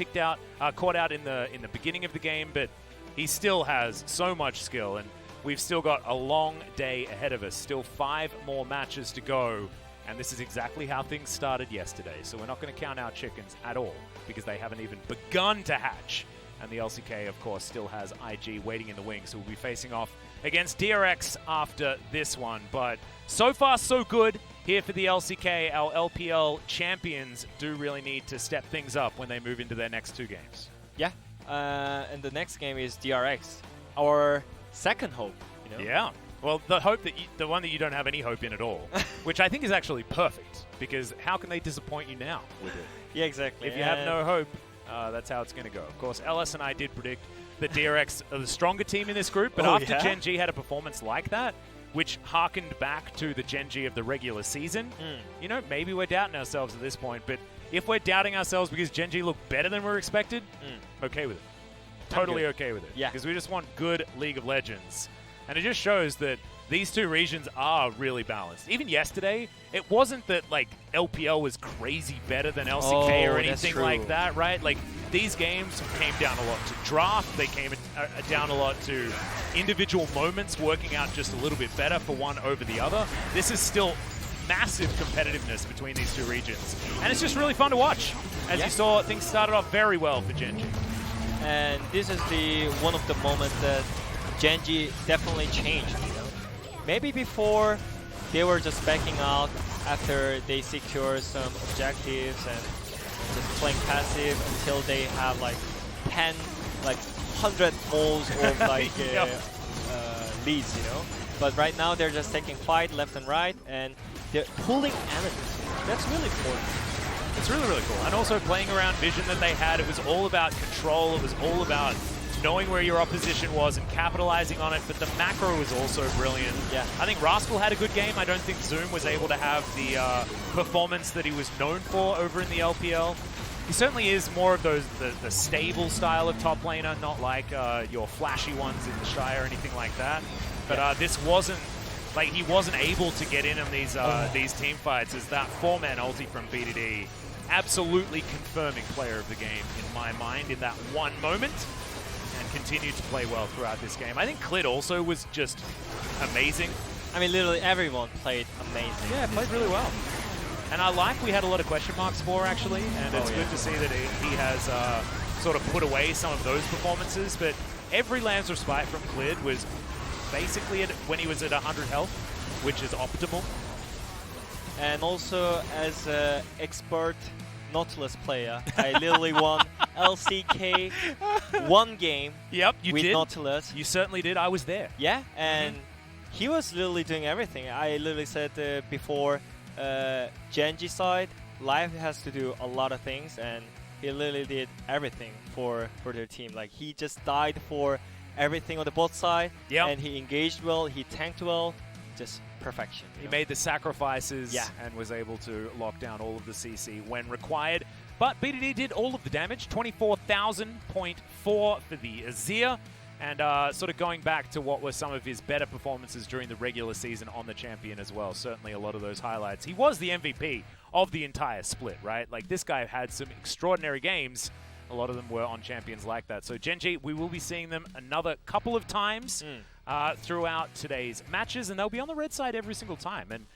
caught out in the beginning of the game, but he still has so much skill, and we've still got a long day ahead of us. Still 5 more matches to go, and this is exactly how things started yesterday. So we're not going to count our chickens at all, because they haven't even begun to hatch. And the LCK, of course, still has IG waiting in the wings, who will be facing off against DRX after this one. But so far, so good here for the LCK. Our LPL champions do really need to step things up when they move into their next 2 games. Yeah, and the next game is DRX, our second hope. You know? Yeah. Well, the one that you don't have any hope in at all, which I think is actually perfect, because how can they disappoint you now with it? Yeah, exactly. If you have no hope, that's how it's going to go. Of course, LS and I did predict that DRX are the stronger team in this group, but after Gen.G had a performance like that, which harkened back to the Gen.G of the regular season, you know, maybe we're doubting ourselves at this point, but if we're doubting ourselves because Gen.G looked better than we're expected, okay with it. Totally okay with it. Yeah. Because we just want good League of Legends. And it just shows that these 2 regions are really balanced. Even yesterday, it wasn't that, like, LPL was crazy better than LCK or anything like that, right? Like, these games came down a lot to draft. They came down a lot to individual moments working out just a little bit better for one over the other. This is still massive competitiveness between these 2 regions. And it's just really fun to watch. As you saw, things started off very well for Gen.G. And this is one of the moments that Gen.G definitely changed, you know? Maybe before, they were just backing out after they secure some objectives and just playing passive until they have like 10, like 100 moles of like leads, you know? But right now they're just taking fight left and right, and they're pulling enemies. That's really important. It's really, really cool. And also playing around vision that they had, it was all about control, it was all about knowing where your opposition was and capitalizing on it, but the macro was also brilliant. Yeah. I think Rascal had a good game. I don't think Zoom was able to have the performance that he was known for over in the LPL. He certainly is more of the stable style of top laner, not like your flashy ones in the Shire or anything like that. But this wasn't, like, he wasn't able to get in on these team fights as that 4-man ulti from BDD absolutely confirming player of the game in my mind in that one moment, and continued to play well throughout this game. I think Clid also was just amazing. I mean, literally everyone played amazing. Yeah, played really well. And I like we had a lot of question marks for, actually, and it's good to see that he has sort of put away some of those performances, but every Lamb's Respite from Clid was basically when he was at 100 health, which is optimal. And also, as an expert Nautilus player, I literally won LCK one game with did. Nautilus. You certainly did. I was there. Yeah, and he was literally doing everything. I literally said before, Gen.G side, Live has to do a lot of things, and he literally did everything for their team. Like, he just died for everything on the bot side, and he engaged well, he tanked well, just perfection. He made the sacrifices and was able to lock down all of the CC when required. But BDD did all of the damage, 24,000.4 for the Azir. And sort of going back to what were some of his better performances during the regular season on the champion as well. Certainly a lot of those highlights. He was the MVP of the entire split, right? Like, this guy had some extraordinary games. A lot of them were on champions like that. So Gen.G, we will be seeing them another couple of times throughout today's matches, and they'll be on the red side every single time. And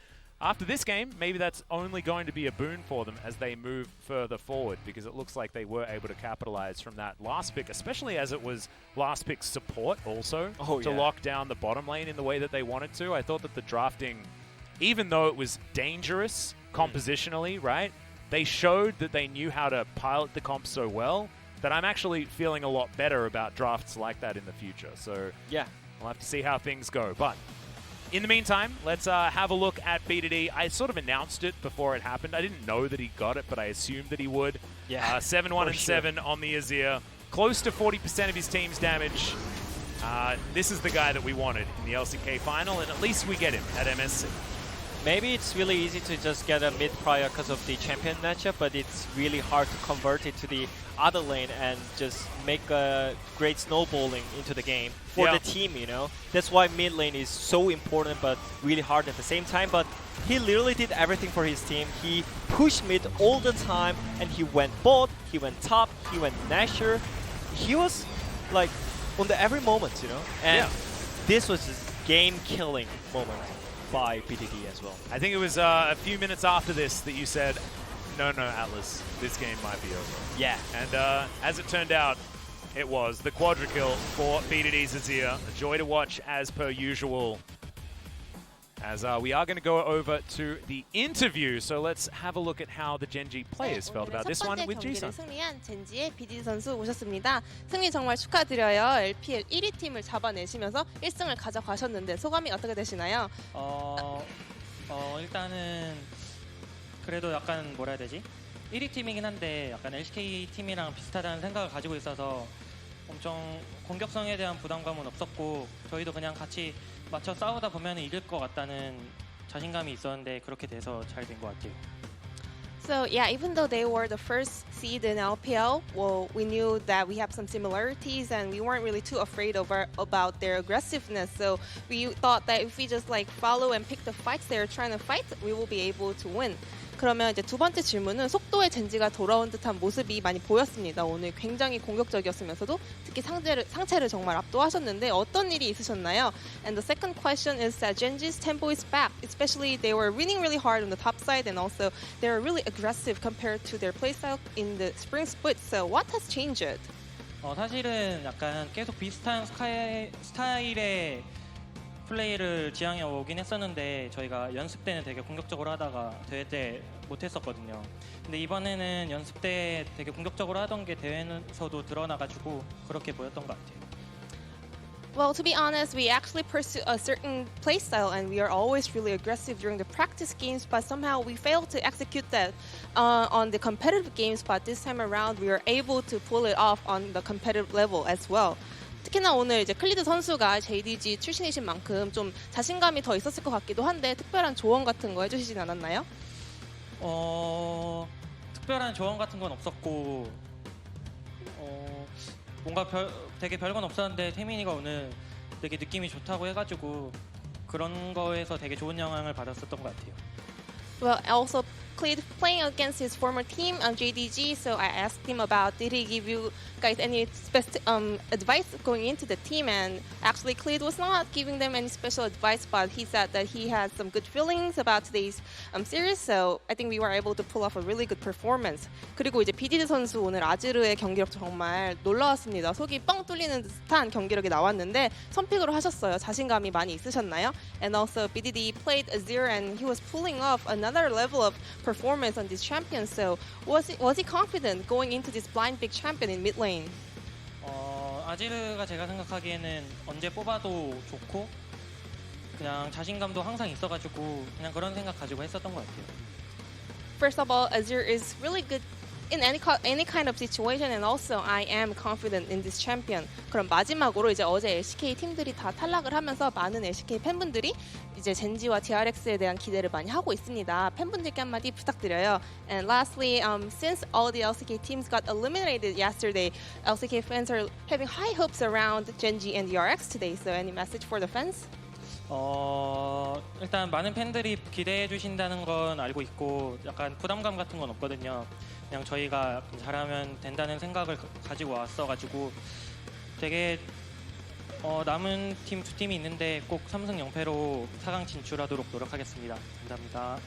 after this game, maybe that's only going to be a boon for them as they move further forward, because it looks like they were able to capitalize from that last pick, especially as it was last pick support also to lock down the bottom lane in the way that they wanted to. I thought that the drafting, even though it was dangerous compositionally, right, they showed that they knew how to pilot the comp so well that I'm actually feeling a lot better about drafts like that in the future. So yeah, we'll have to see how things go. But in the meantime, let's have a look at BDD. I sort of announced it before it happened. I didn't know that he got it, but I assumed that he would. Yeah, 7-1-7 on the Azir. Close to 40% of his team's damage. This is the guy that we wanted in the LCK final, and at least we get him at MSC. Maybe it's really easy to just get a mid prior because of the champion matchup, but it's really hard to convert it to the other lane and just make a great snowballing into the game for the team, you know? That's why mid lane is so important but really hard at the same time. But he literally did everything for his team. He pushed mid all the time, and he went bot, he went top, he went Nasher. He was like on the every moment, you know? And this was a game-killing moment by BDD as well. I think it was a few minutes after this that you said, no, Atlas, this game might be over. Yeah. And as it turned out, it was the quadra kill for BDD's Azir. A joy to watch as per usual. As we are going to go over to the interview, so let's have a look at how the Gen.G players felt about this one with G-Sun. 승리한 젠지의 BDD 선수 오셨습니다. 승리 정말 축하드려요. LPL 1위 팀을 잡아내시면서 1승을 가져가셨는데 소감이 어떻게 되시나요? 일단은 그래도 약간 뭐라 해야 되지? 1위 팀이긴 한데 약간 LCK 팀이랑 비슷하다는 생각을 가지고 있어서 엄청 공격성에 대한 부담감은 없었고 저희도 그냥 같이 맞춰 싸우다 보면 이길 것 같다는 자신감이 있었는데 그렇게 돼서 잘 된 것 같아요. So yeah, even though they were the first seed in LPL, well, we knew that we have some similarities and we weren't really too afraid about their aggressiveness. So we thought that if we just like follow and pick the fights they're trying to fight, we will be able to win. 그러면 이제 두 번째 질문은 속도의 젠지가 돌아온 듯한 모습이 많이 보였습니다. 오늘 굉장히 공격적이었으면서도 특히 상체를 정말 압도하셨는데 어떤 일이 있으셨나요? And the second question is that Gen.G's tempo is back. Especially they were winning really hard on the top side and also they were really aggressive compared to their playstyle in the spring split. So what has changed? 사실은 약간 계속 비슷한 스타일의 플레이를 지향해 오긴 했었는데 저희가 연습 때는 되게 공격적으로 하다가 대회 때 못했었거든요. 근데 이번에는 연습 때 되게 공격적으로 하던 게 대회에서도 드러나가지고 그렇게 보였던 것 같아요. Well, to be honest, we actually pursue a certain playstyle and we are always really aggressive during the practice games, but somehow we failed to execute that on the competitive games, but this time around we were able to pull it off on the competitive level as well. 특히나 오늘 이제 클리드 선수가 JDG 출신이신 만큼 좀 자신감이 더 있었을 것 같기도 한데 특별한 조언 같은 거 해주시진 않았나요? 특별한 조언 같은 건 없었고 뭔가 되게 별건 없었는데 태민이가 오늘 되게 느낌이 좋다고 해가지고 그런 거에서 되게 좋은 영향을 받았었던 것 같아요. Well, also Cleed playing against his former team, JDG, so I asked him about did he give you guys any advice going into the team, and actually Cleed was not giving them any special advice, but he said that he had some good feelings about today's series, so I think we were able to pull off a really good performance. 그리고 이제 BDD 선수 오늘 아지르의 경기력 정말 놀라웠습니다. 속이 뻥 뚫리는 듯한 경기력이 나왔는데 선픽으로 하셨어요. 자신감이 많이 있으셨나요? And also BDD played Azir and he was pulling off another level of performance on this champion. So was he confident going into this blind big champion in mid lane? 아지르가 제가 생각하기에는 언제 뽑아도 좋고 그냥 자신감도 항상 있어가지고 그냥 그런 생각 가지고 했었던 것 같아요. First of all, Azir is really good in any kind of situation, and also I am confident in this champion. 그럼 마지막으로 이제 어제 LCK 팀들이 다 탈락을 하면서 많은 LCK 팬분들이 이제 젠지와 DRX에 대한 기대를 많이 하고 있습니다. 팬분들께 한마디 부탁드려요. And lastly, since all the LCK teams got eliminated yesterday, LCK fans are having high hopes around Gen.G and DRX today. So any message for the fans? 일단 많은 팬들이 기대해 주신다는 건 알고 있고 약간 부담감 같은 건 없거든요. 그냥 저희가 잘하면 된다는 생각을 가지고 왔어가지고 되게 남은 팀 두 팀이 있는데 꼭 3승 0패로 4강 진출하도록 노력하겠습니다. 감사합니다.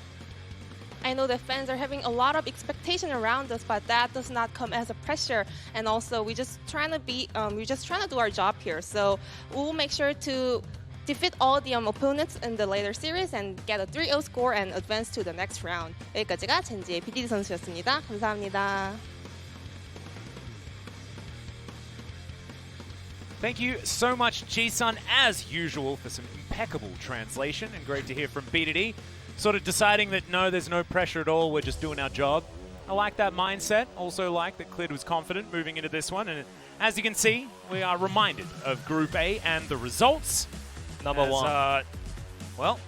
I know that fans are having a lot of expectation around us, but that does not come as a pressure. And also, we're just trying to do our job here. So we'll make sure to defeat all the opponents in the later series and get a 3-0 score and advance to the next round. 여기까지가 젠지의 BDD 선수였습니다. 감사합니다. Thank you so much, Ji-sun, as usual, for some impeccable translation, and great to hear from BDD. Sort of deciding that, no, there's no pressure at all, we're just doing our job. I like that mindset. Also like that Clid was confident moving into this one. And as you can see, we are reminded of Group A and the results. Number one. Well,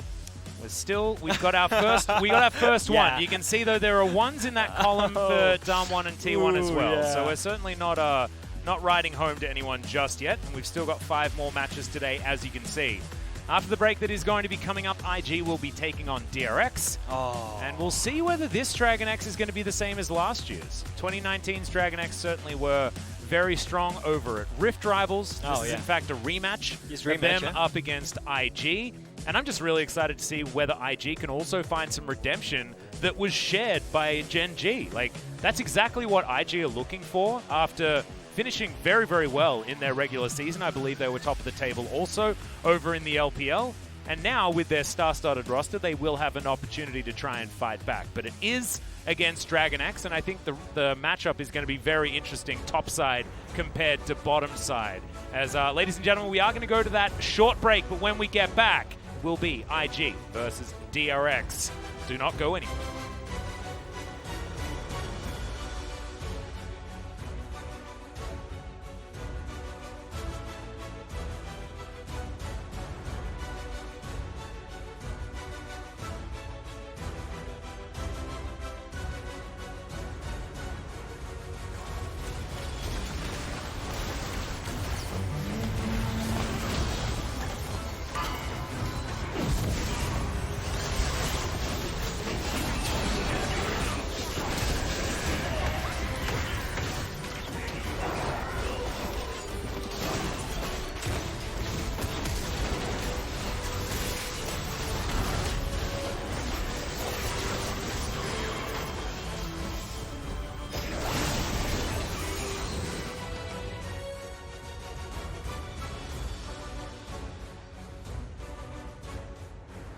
we've got our first one. You can see though there are ones in that column for Dam1 and T1 as well. So we're certainly not riding home to anyone just yet. And we've still got 5 more matches today, as you can see. After the break that is going to be coming up, IG will be taking on DRX. And we'll see whether this Dragon X is going to be the same as last year's. 2019's Dragon X certainly were very strong over at Rift Rivals. This is in fact a rematch of them up against IG. And I'm just really excited to see whether IG can also find some redemption that was shared by Gen.G. Like, that's exactly what IG are looking for after finishing very, very well in their regular season. I believe they were top of the table also over in the LPL. And now with their star-studded roster, they will have an opportunity to try and fight back. But it is against Dragon X, and I think the matchup is going to be very interesting, top side compared to bottom side. As ladies and gentlemen, we are going to go to that short break, but when we get back, will be IG versus DRX. Do not go anywhere.